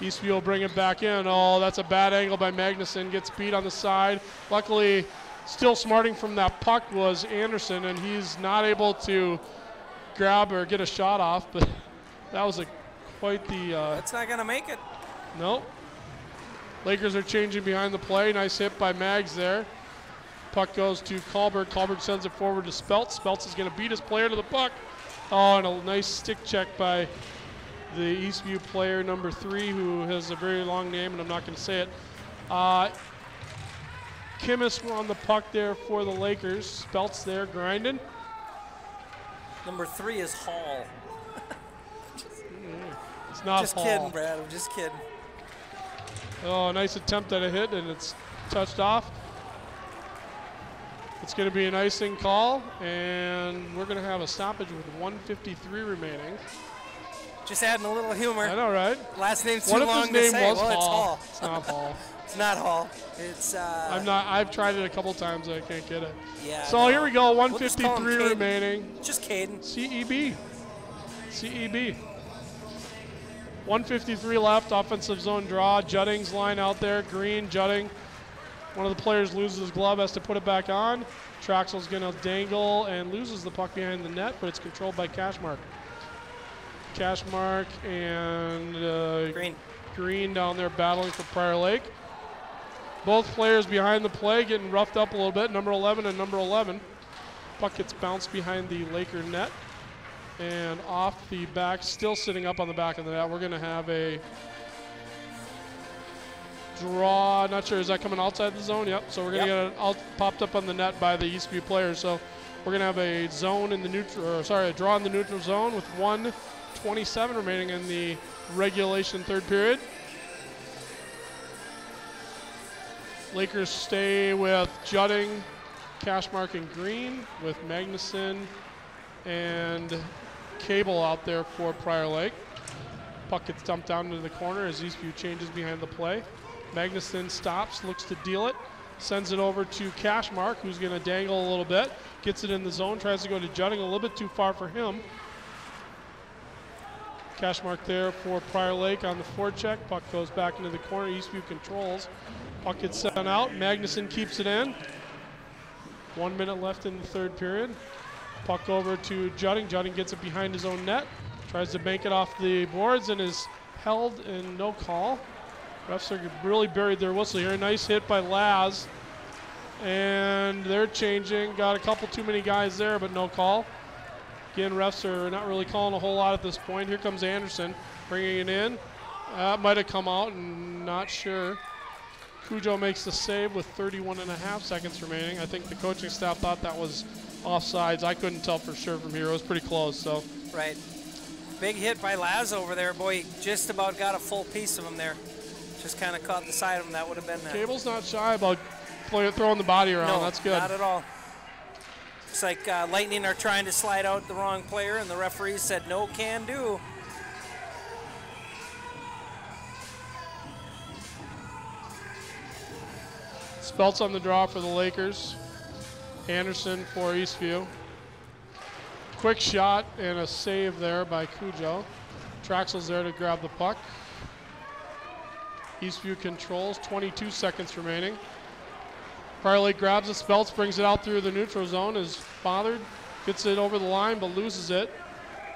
Eastview will bring it back in. Oh, that's a bad angle by Magnuson. Gets beat on the side. Luckily, still smarting from that puck was Anderson, and he's not able to grab or get a shot off, but that was quite the... That's not going to make it. Nope. Lakers are changing behind the play. Nice hit by Mags there. Puck goes to Kahlberg. Kahlberg sends it forward to Speltz. Speltz is going to beat his player to the puck. Oh, and a nice stick check by the Eastview player number 3, who has a very long name, and I'm not going to say it. Kimmis on the puck there for the Lakers. Spelt's there grinding. Number 3 is Hall. It's not Just Hall. kidding, Brad. I'm just kidding. Oh, nice attempt at a hit, and it's touched off. It's going to be an icing call, and we're going to have a stoppage with 1:53 remaining. Just adding a little humor. I know, right? Last name's too What if long his name to say. was Well, Hall? it's Hall. It's not Hall. It's not Hall. It's I'm not. I've tried it a couple times. I can't get it. yeah. So no. here we go. We'll just call him 1:53 Caden. remaining. Just Caden. CEB. CEB. 1:53 left. Offensive zone draw. Judding's line out there. Green, Judding. One of the players loses his glove, has to put it back on. Traxel's going to dangle and loses the puck behind the net, but it's controlled by Cashmark. Cashmark and Green down there battling for Prior Lake. Both players behind the play getting roughed up a little bit, number 11 and number 11. Puck gets bounced behind the Laker net and off the back, still sitting up on the back of the net. We're going to have a draw. Not sure, is that coming outside the zone? Yep. So we're going to get it out, popped up on the net by the Eastview players. So we're going to have a zone in the neutral, or sorry, a draw in the neutral zone with 1:27 remaining in the regulation third period. Lakers stay with Judding, Cashmark, and Green, with Magnuson and Cable out there for Prior Lake. Puck gets dumped down into the corner as Eastview changes behind the play. Magnuson stops, looks to deal it, sends it over to Cashmark, who's going to dangle a little bit, gets it in the zone, tries to go to Judding, a little bit too far for him. Cashmark there for Prior Lake on the forecheck. Puck goes back into the corner. Eastview controls. Puck gets sent out. Magnuson keeps it in. 1 minute left in the third period. Puck over to Judding. Judding gets it behind his own net. Tries to bank it off the boards and is held and no call. Refs are really buried their whistle here. Nice hit by Laz. And they're changing. Got a couple too many guys there, but no call. Again, refs are not really calling a whole lot at this point. Here comes Anderson bringing it in. Might have come out, and not sure. Cujo makes the save with 31.5 seconds remaining. I think the coaching staff thought that was offsides. I couldn't tell for sure from here. It was pretty close. So. Right. Big hit by Laz over there. Boy, just about got a full piece of him there. Just kind of caught the side of him. That would have been Cable's not shy about throwing the body around. No, that's good. Not at all. Looks like Lightning are trying to slide out the wrong player, and the referee said no can do. Spelt's on the draw for the Lakers. Anderson for Eastview. Quick shot and a save there by Cujo. Traxel's there to grab the puck. Eastview controls, 22 seconds remaining. Prior Lake grabs it, Speltz brings it out through the neutral zone, is bothered, gets it over the line but loses it.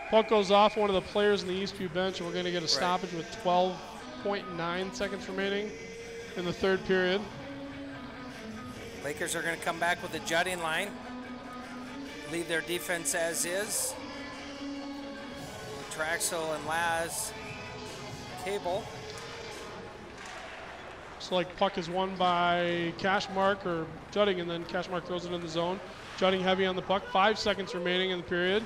Puck goes off one of the players in the Eastview bench, and we're going to get a stoppage with 12.9 seconds remaining in the third period. Lakers are going to come back with the Judding line. Leave their defense as is. Traxel and Laz. Cable. So like puck is won by Cashmark or Judding, and then Cashmark throws it in the zone. Judding heavy on the puck. 5 seconds remaining in the period.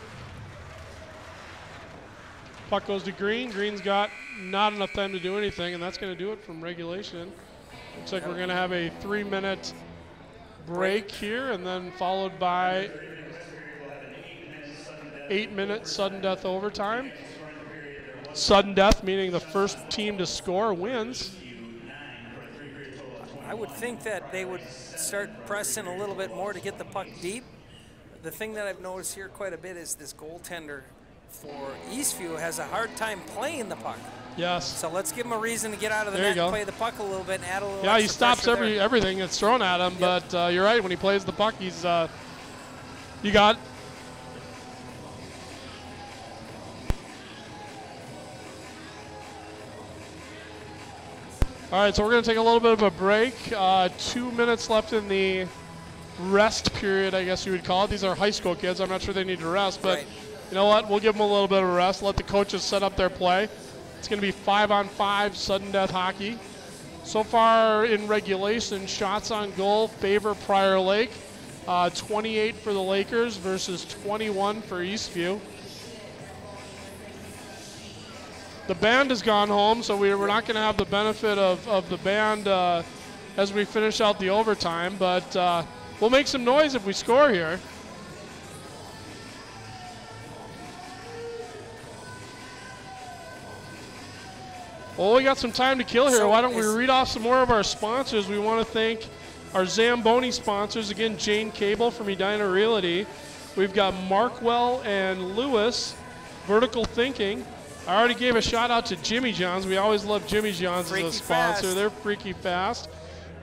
Puck goes to Green. Green's got not enough time to do anything, and that's going to do it from regulation. Looks like we're going to have a 3-minute break here, and then followed by 8-minute sudden death overtime. Sudden death meaning the first team to score wins. I would think that they would start pressing a little bit more to get the puck deep. The thing that I've noticed here quite a bit is this goaltender for Eastview has a hard time playing the puck. Yes. So let's give him a reason to get out of the There you net and go. play the puck a little bit and add a little Yeah, he extra stops pressure there. everything that's thrown at him, but you're right, when he plays the puck, he's you got all right, so we're going to take a little bit of a break. 2 minutes left in the rest period, I guess you would call it. These are high school kids. I'm not sure they need to rest, but You know what? We'll give them a little bit of a rest. Let the coaches set up their play. It's going to be 5-on-5 sudden death hockey. So far in regulation, shots on goal favor Prior Lake. 28 for the Lakers versus 21 for Eastview. The band has gone home, so we're not going to have the benefit of the band as we finish out the overtime, but we'll make some noise if we score here. Well, we got some time to kill here. Why don't we read off some more of our sponsors? We want to thank our Zamboni sponsors. Again, Jane Cable from Edina Realty. We've got Markwell and Lewis, Vertical Thinking. I already gave a shout out to Jimmy John's. We always love Jimmy John's as a sponsor. Fast. They're freaky fast.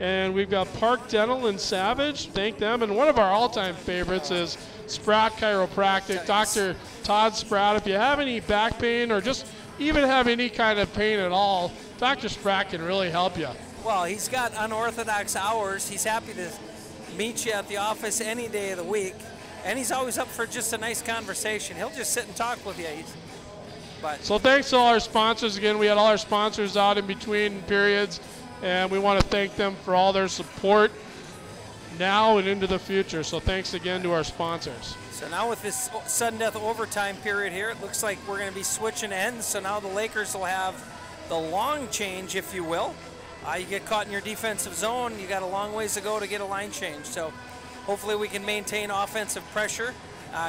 And we've got Park Dental and Savage. Thank them. And one of our all-time favorites is Spratt Chiropractic. Dr. Todd Spratt. If you have any back pain or just even have any kind of pain at all, Dr. Spratt can really help you. Well, he's got unorthodox hours. He's happy to meet you at the office any day of the week. And he's always up for just a nice conversation. He'll just sit and talk with you. So thanks to all our sponsors. Again, we had all our sponsors out in between periods, and we want to thank them for all their support now and into the future. So thanks again to our sponsors. So now with this sudden death overtime period here, it looks like we're going to be switching ends. So now the Lakers will have the long change, if you will. You get caught in your defensive zone, you got a long ways to go to get a line change. So hopefully we can maintain offensive pressure,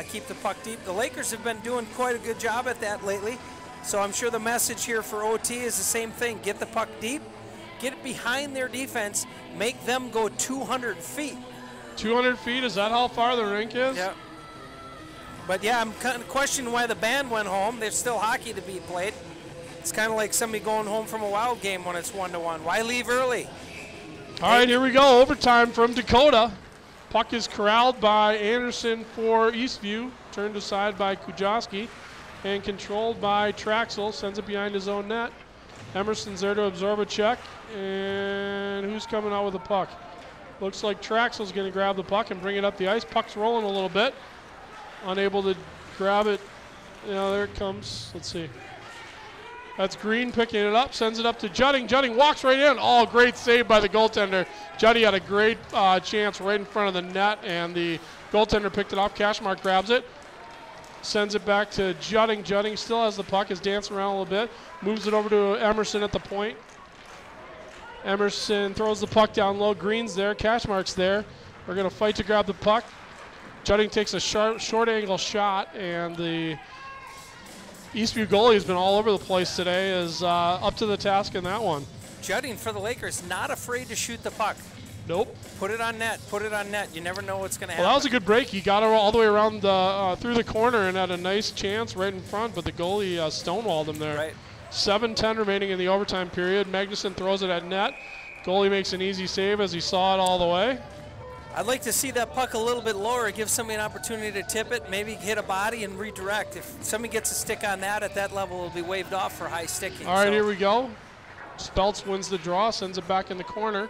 keep the puck deep. The Lakers have been doing quite a good job at that lately. So I'm sure the message here for OT is the same thing. Get the puck deep, get it behind their defense, make them go 200 feet. 200 feet, is that how far the rink is? Yeah. But yeah, I'm kind of questioning why the band went home. There's still hockey to be played. It's kind of like somebody going home from a Wild game when it's 1-1. Why leave early? All right, here we go. Overtime from Dakota. Puck is corralled by Anderson for Eastview. Turned aside by Kujoski. And controlled by Traxel. Sends it behind his own net. Emerson's there to absorb a check. And who's coming out with the puck? Looks like Traxel's going to grab the puck and bring it up the ice. Puck's rolling a little bit. Unable to grab it. You know, there it comes. Let's see. That's Green picking it up, sends it up to Judding. Judding walks right in. Oh, great save by the goaltender. Juddy had a great chance right in front of the net, and the goaltender picked it off. Cashmark grabs it, sends it back to Judding. Judding still has the puck, is dancing around a little bit, moves it over to Emerson at the point. Emerson throws the puck down low. Green's there, Cashmark's there. We're going to fight to grab the puck. Judding takes a short angle shot, and the Eastview goalie has been all over the place today, is up to the task in that one. Judding for the Lakers, not afraid to shoot the puck. Nope. Put it on net, put it on net. You never know what's going to happen. Well, that was a good break. He got it all the way around through the corner and had a nice chance right in front, but the goalie stonewalled him there. Right. 7:10 remaining in the overtime period. Magnuson throws it at net. Goalie makes an easy save as he saw it all the way. I'd like to see that puck a little bit lower, give somebody an opportunity to tip it, maybe hit a body and redirect. If somebody gets a stick on that at that level, it'll be waved off for high sticking. All right, here we go. Speltz wins the draw, sends it back in the corner.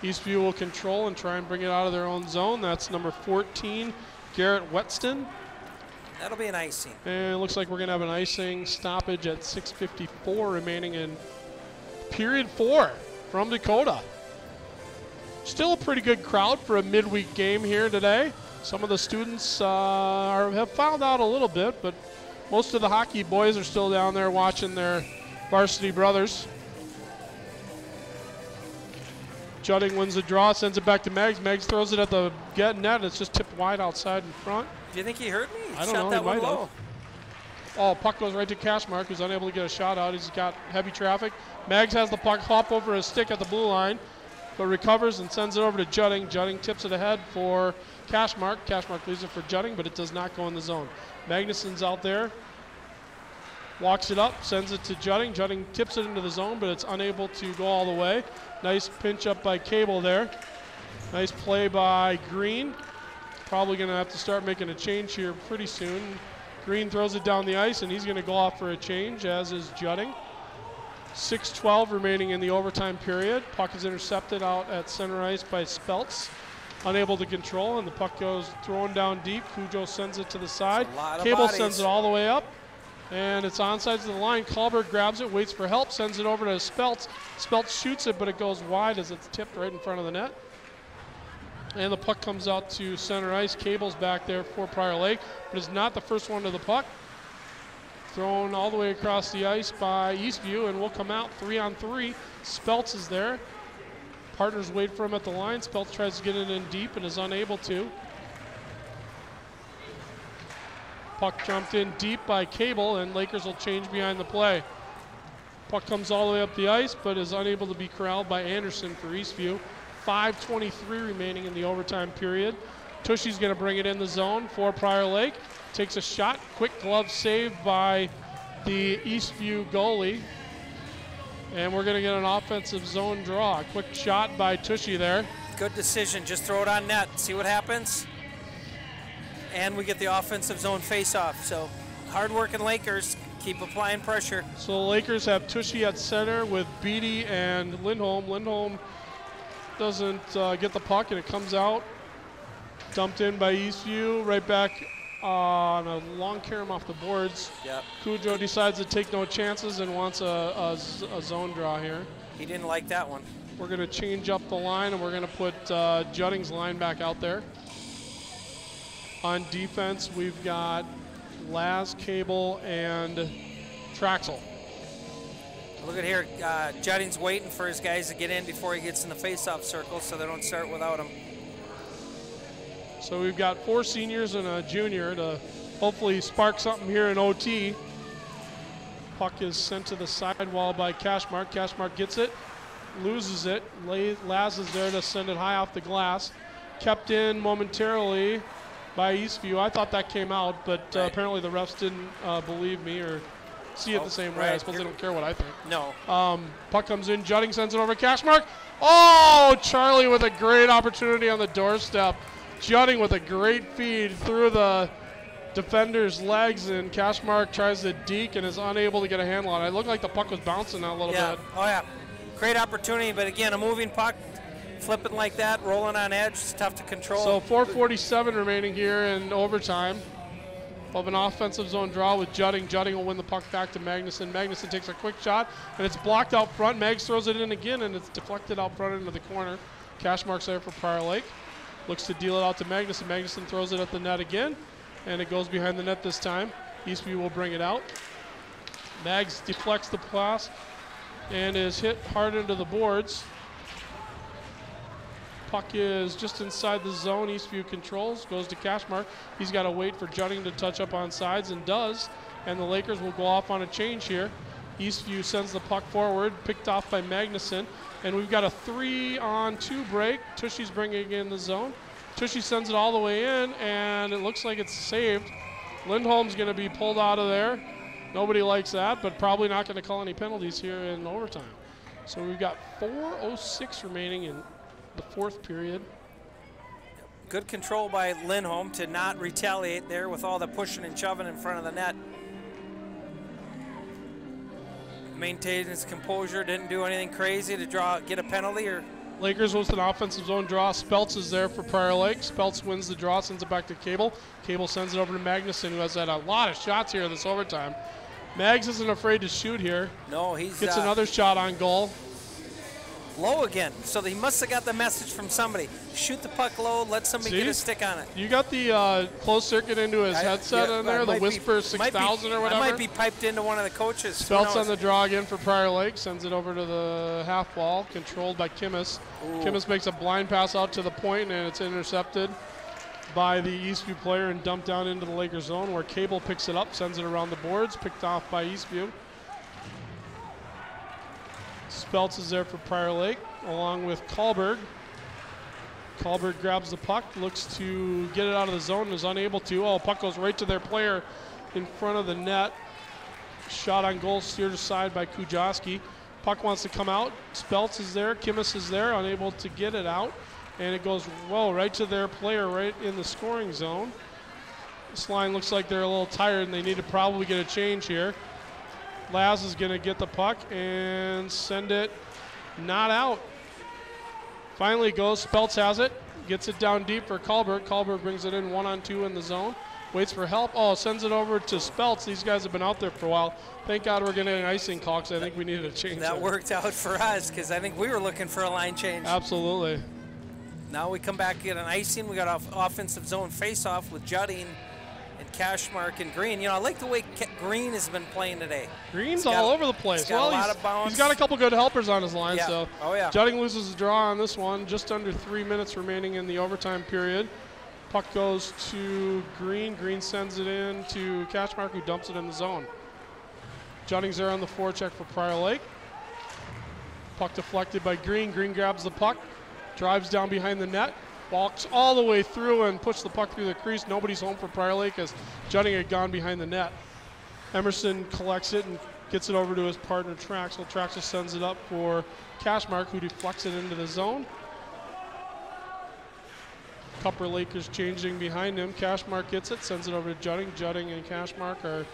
Eastview will control and try and bring it out of their own zone. That's number 14, Garrett Wetston. That'll be an icing. And it looks like we're going to have an icing stoppage at 6:54 remaining in period 4 from Dakota. Still a pretty good crowd for a midweek game here today. Some of the students have found out a little bit, but most of the hockey boys are still down there watching their varsity brothers. Judding wins the draw, sends it back to Meggs. Meggs throws it at the net, and it's just tipped wide outside in front. Do you think he heard me? I don't know, that he one might low. have. Oh, puck goes right to Cashmark, who's unable to get a shot out. He's got heavy traffic. Meggs has the puck hop over his stick at the blue line, but recovers and sends it over to Judding. Judding tips it ahead for Cashmark. Cashmark leaves it for Judding, but it does not go in the zone. Magnuson's out there. Walks it up, sends it to Judding. Judding tips it into the zone, but it's unable to go all the way. Nice pinch up by Cable there. Nice play by Green. Probably going to have to start making a change here pretty soon. Green throws it down the ice, and he's going to go off for a change, as is Judding. 6:12 remaining in the overtime period. Puck is intercepted out at center ice by Speltz. unable to control, and the puck goes thrown down deep. Cujo sends it to the side. a lot of Cable bodies. sends it all the way up, and it's onside to the line. Kalberg grabs it, waits for help, sends it over to Speltz. Speltz shoots it, but it goes wide as it's tipped right in front of the net. And the puck comes out to center ice. Cable's back there for Prior Lake, but is not the first one to the puck. Thrown all the way across the ice by Eastview, and will come out 3-on-3. Speltz is there. Partners wait for him at the line. Speltz tries to get it in deep and is unable to. Puck jumped in deep by Cable, and Lakers will change behind the play. Puck comes all the way up the ice, but is unable to be corralled by Anderson for Eastview. 5:23 remaining in the overtime period. Tushy's going to bring it in the zone for Prior Lake. Takes a shot. Quick glove save by the Eastview goalie. And we're going to get an offensive zone draw. Quick shot by Tushy there. Good decision. Just throw it on net. See what happens. And we get the offensive zone face-off. So hard-working Lakers keep applying pressure. So the Lakers have Tushy at center with Beatty and Lindholm. Lindholm doesn't get the puck, and it comes out. Dumped in by Eastview. Right back on a long carom off the boards. Yep. Cujo decides to take no chances and wants a zone draw here. He didn't like that one. We're going to change up the line, and we're going to put Judding's line back out there. On defense, we've got Laz, Cable, and Traxel. Look at here. Judding's waiting for his guys to get in before he gets in the face-off circle so they don't start without him. So we've got 4 seniors and a junior to hopefully spark something here in OT. Puck is sent to the sidewall by Cashmark. Cashmark gets it, loses it. Laz is there to send it high off the glass. Kept in momentarily by Eastview. I thought that came out, but apparently the refs didn't believe me or see it the same way. I suppose they don't care what I think. No. Puck comes in. Judding sends it over to Cashmark. Oh, Charlie with a great opportunity on the doorstep. Judding with a great feed through the defender's legs, and Cashmark tries to deke and is unable to get a handle on it. It looked like the puck was bouncing a little bit. Oh, yeah. Great opportunity, but again, a moving puck, flipping like that, rolling on edge, it's tough to control. So 4:47 remaining here in overtime of an offensive zone draw with Judding. Judding will win the puck back to Magnuson. Magnuson takes a quick shot, and it's blocked out front. Mags throws it in again, and it's deflected out front into the corner. Cashmark's there for Prior Lake. Looks to deal it out to Magnuson. Magnuson throws it at the net again, and it goes behind the net this time. Eastview will bring it out. Mags deflects the pass and is hit hard into the boards. Puck is just inside the zone. Eastview controls, goes to Cashmark. He's got to wait for Judding to touch up on sides, and does. And the Lakers will go off on a change here. Eastview sends the puck forward, picked off by Magnuson. And we've got a 3-on-2 break. Tushy's bringing in the zone. Tushy sends it all the way in, and it looks like it's saved. Lindholm's going to be pulled out of there. Nobody likes that, but probably not going to call any penalties here in overtime. So we've got 4:06 remaining in the 4th period. Good control by Lindholm to not retaliate there with all the pushing and shoving in front of the net. Maintained his composure, didn't do anything crazy to get a penalty. Or Lakers with an offensive zone draw. Speltz is there for Prior Lake. Speltz wins the draw, sends it back to Cable. Cable sends it over to Magnuson, who has had a lot of shots here this overtime. Mags isn't afraid to shoot here. No, he's gets another shot on goal. Low again, so he must have got the message from somebody. Shoot the puck low, let somebody get a stick on it. You got the closed circuit into his headset in there, the Whisper 6000 or whatever. I might be piped into one of the coaches. Speltz on the draw again for Prior Lake, sends it over to the half wall, controlled by Kimmis. Kimmis makes a blind pass out to the point, and it's intercepted by the Eastview player and dumped down into the Lakers zone, where Cable picks it up, sends it around the boards, picked off by Eastview. Speltz is there for Prior Lake, along with Kalberg. Kalberg grabs the puck, looks to get it out of the zone, is unable to. Oh, puck goes right to their player in front of the net. Shot on goal, steered aside by Kujoski. Puck wants to come out. Speltz is there, Kimmis is there, unable to get it out. And it goes, well, right to their player, right in the scoring zone. This line looks like they're a little tired, and they need to probably get a change here. Laz is going to get the puck and send it not out. Finally goes. Speltz has it. Gets it down deep for Kalberg. Kalberg brings it in 1-on-2 in the zone. Waits for help. Oh, sends it over to Speltz. These guys have been out there for a while. Thank God we're getting an icing call because I think we needed a change. That there. worked out for us because I think we were looking for a line change. Absolutely. Now we come back, get an icing. We got an offensive zone face-off with Judding and Cashmark and Green. You know, I like the way Green has been playing today. Green's all over the place. He's got a lot of bounce. He's got a couple good helpers on his line. Yeah. So Oh, yeah. Judding loses the draw on this one. Just under 3 minutes remaining in the overtime period. Puck goes to Green. Green sends it in to Cashmark, who dumps it in the zone. Judding's there on the forecheck for Prior Lake. Puck deflected by Green. Green grabs the puck, drives down behind the net, walks all the way through and puts the puck through the crease. Nobody's home for Prior Lake as Judding had gone behind the net. Emerson collects it and gets it over to his partner Traxel. Traxel sends it up for Cashmark, who deflects it into the zone. Cupper Lakers changing behind him. Cashmark gets it, sends it over to Judding. Judding and Cashmark are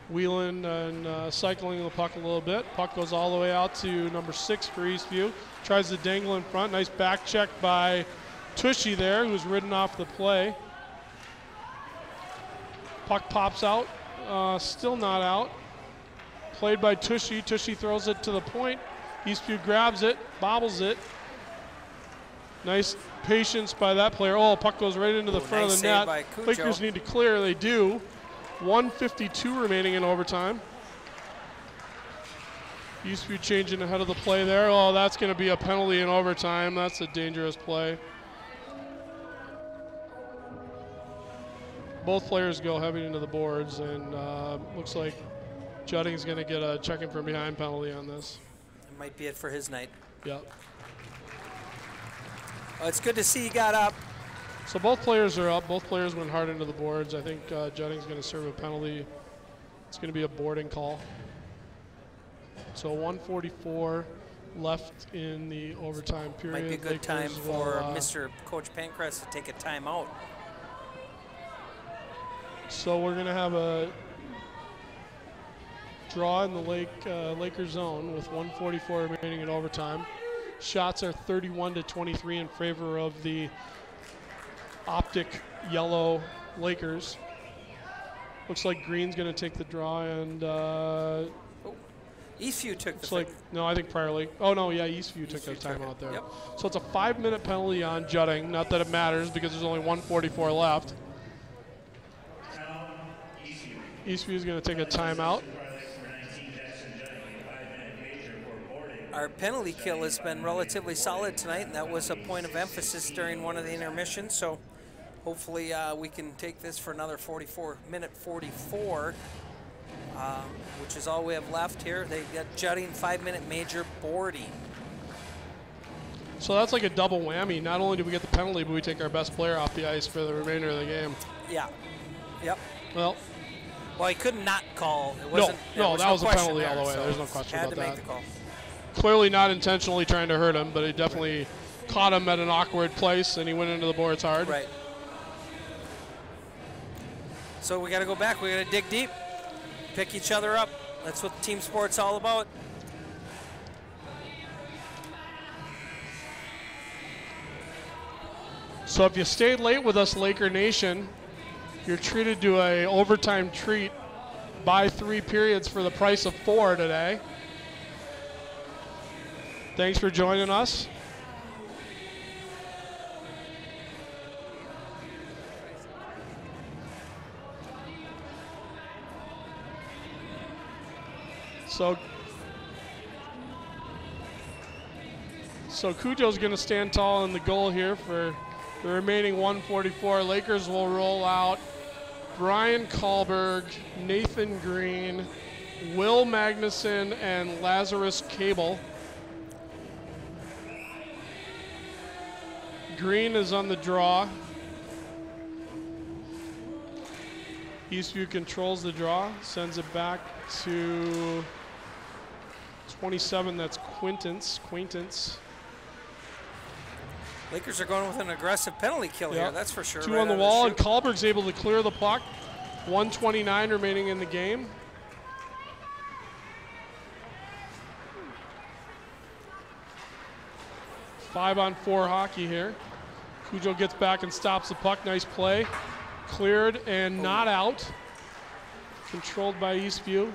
wheeling and cycling the puck a little bit. Puck goes all the way out to number 6 for Eastview. Tries to dangle in front. Nice back check by Tushy there, who's ridden off the play. Puck pops out. Still not out. Played by Tushy. Tushy throws it to the point. Eastview grabs it, bobbles it. Nice patience by that player. Oh, puck goes right into the front nice of the save net. by Cujo. Lakers need to clear. They do. 1:52 remaining in overtime. Eastview changing ahead of the play there. Oh, that's going to be a penalty in overtime. That's a dangerous play. Both players go heavy into the boards, and looks like Judding's going to get a checking from behind penalty on this. That might be it for his night. Yep. Well, it's good to see he got up. So both players are up. Both players went hard into the boards. I think Judding's going to serve a penalty. It's going to be a boarding call. So 1:44 left in the overtime period. Might be a good Lakers time for will, Mr. Coach Pancras to take a timeout. So we're going to have a draw in the Lakers zone with 1:44 remaining in overtime. Shots are 31-23 in favor of the optic yellow Lakers. Looks like Green's going to take the draw, and Eastview took looks the like no, I think Prior Lake. Oh no, yeah, Eastview took the timeout there. Yep. So it's a 5-minute penalty on Judding. Not that it matters because there's only 1:44 left. Eastview is going to take a timeout. Our penalty kill has been relatively solid tonight, and that was a point of emphasis during one of the intermissions. So hopefully we can take this for another 44, 44, which is all we have left here. They got Judding 5-minute major boarding. So that's like a double whammy. Not only do we get the penalty, but we take our best player off the ice for the remainder of the game. Yeah. Yep. Well, he could not call. It wasn't, no, that was a question penalty there, all the way. so There's no question had about to that. make the call. Clearly not intentionally trying to hurt him, but he definitely caught him at an awkward place, and he went into the boards hard. Right. So we got to go back. We got to dig deep, pick each other up. That's what team sport's all about. So if you stayed late with us, Laker Nation, you're treated to a overtime treat. Buy 3 periods for the price of 4 today. Thanks for joining us. So Cujo's going to stand tall in the goal here for the remaining 1:44. Lakers will roll out Brian Kalberg, Nathan Green, Will Magnuson, and Lazarus Cable. Green is on the draw. Eastview controls the draw, sends it back to 27, that's Quintance. Lakers are going with an aggressive penalty kill here, that's for sure. 2 right on the out of wall, chute. and Kalberg's able to clear the puck. 1:29 remaining in the game. Five-on-4 hockey here. Cujo gets back and stops the puck. Nice play. Cleared and not out. Controlled by Eastview.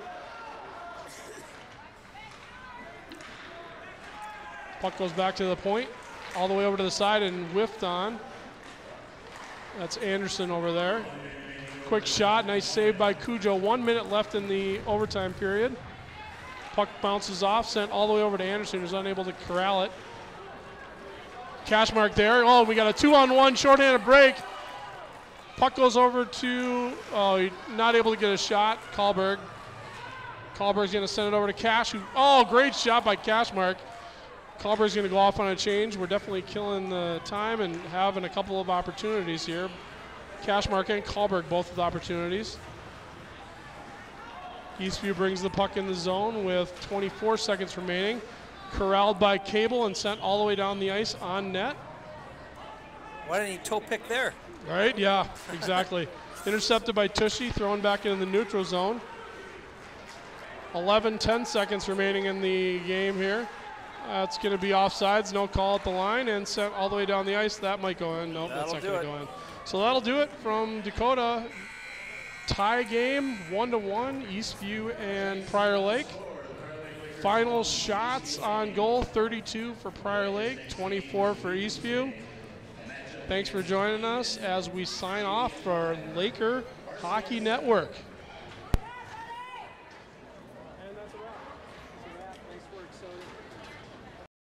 Puck goes back to the point, all the way over to the side and whiffed on. That's Anderson over there. Quick shot, nice save by Cujo. 1 minute left in the overtime period. Puck bounces off, sent all the way over to Anderson, who's unable to corral it. Cashmark there. Oh, we got a 2-on-1 shorthanded break. Puck goes over to, not able to get a shot, Kahlberg. Kahlberg's going to send it over to Cash. Great shot by Cashmark. Kahlberg's going to go off on a change. We're definitely killing the time and having a couple of opportunities here. Cashmark and Kahlberg both with opportunities. Eastview brings the puck in the zone with 24 seconds remaining. Corralled by Cable and sent all the way down the ice on net. Why didn't he toe pick there? Right, yeah, exactly. Intercepted by Tushy, thrown back into the neutral zone. 10 seconds remaining in the game here. That's going to be offsides, no call at the line, and sent all the way down the ice. That might go in. Nope, that's not going to go in. So that'll do it from Dakota. Tie game, 1-1, Eastview and Prior Lake. Final shots on goal, 32 for Prior Lake, 24 for Eastview. Thanks for joining us as we sign off for Laker Hockey Network.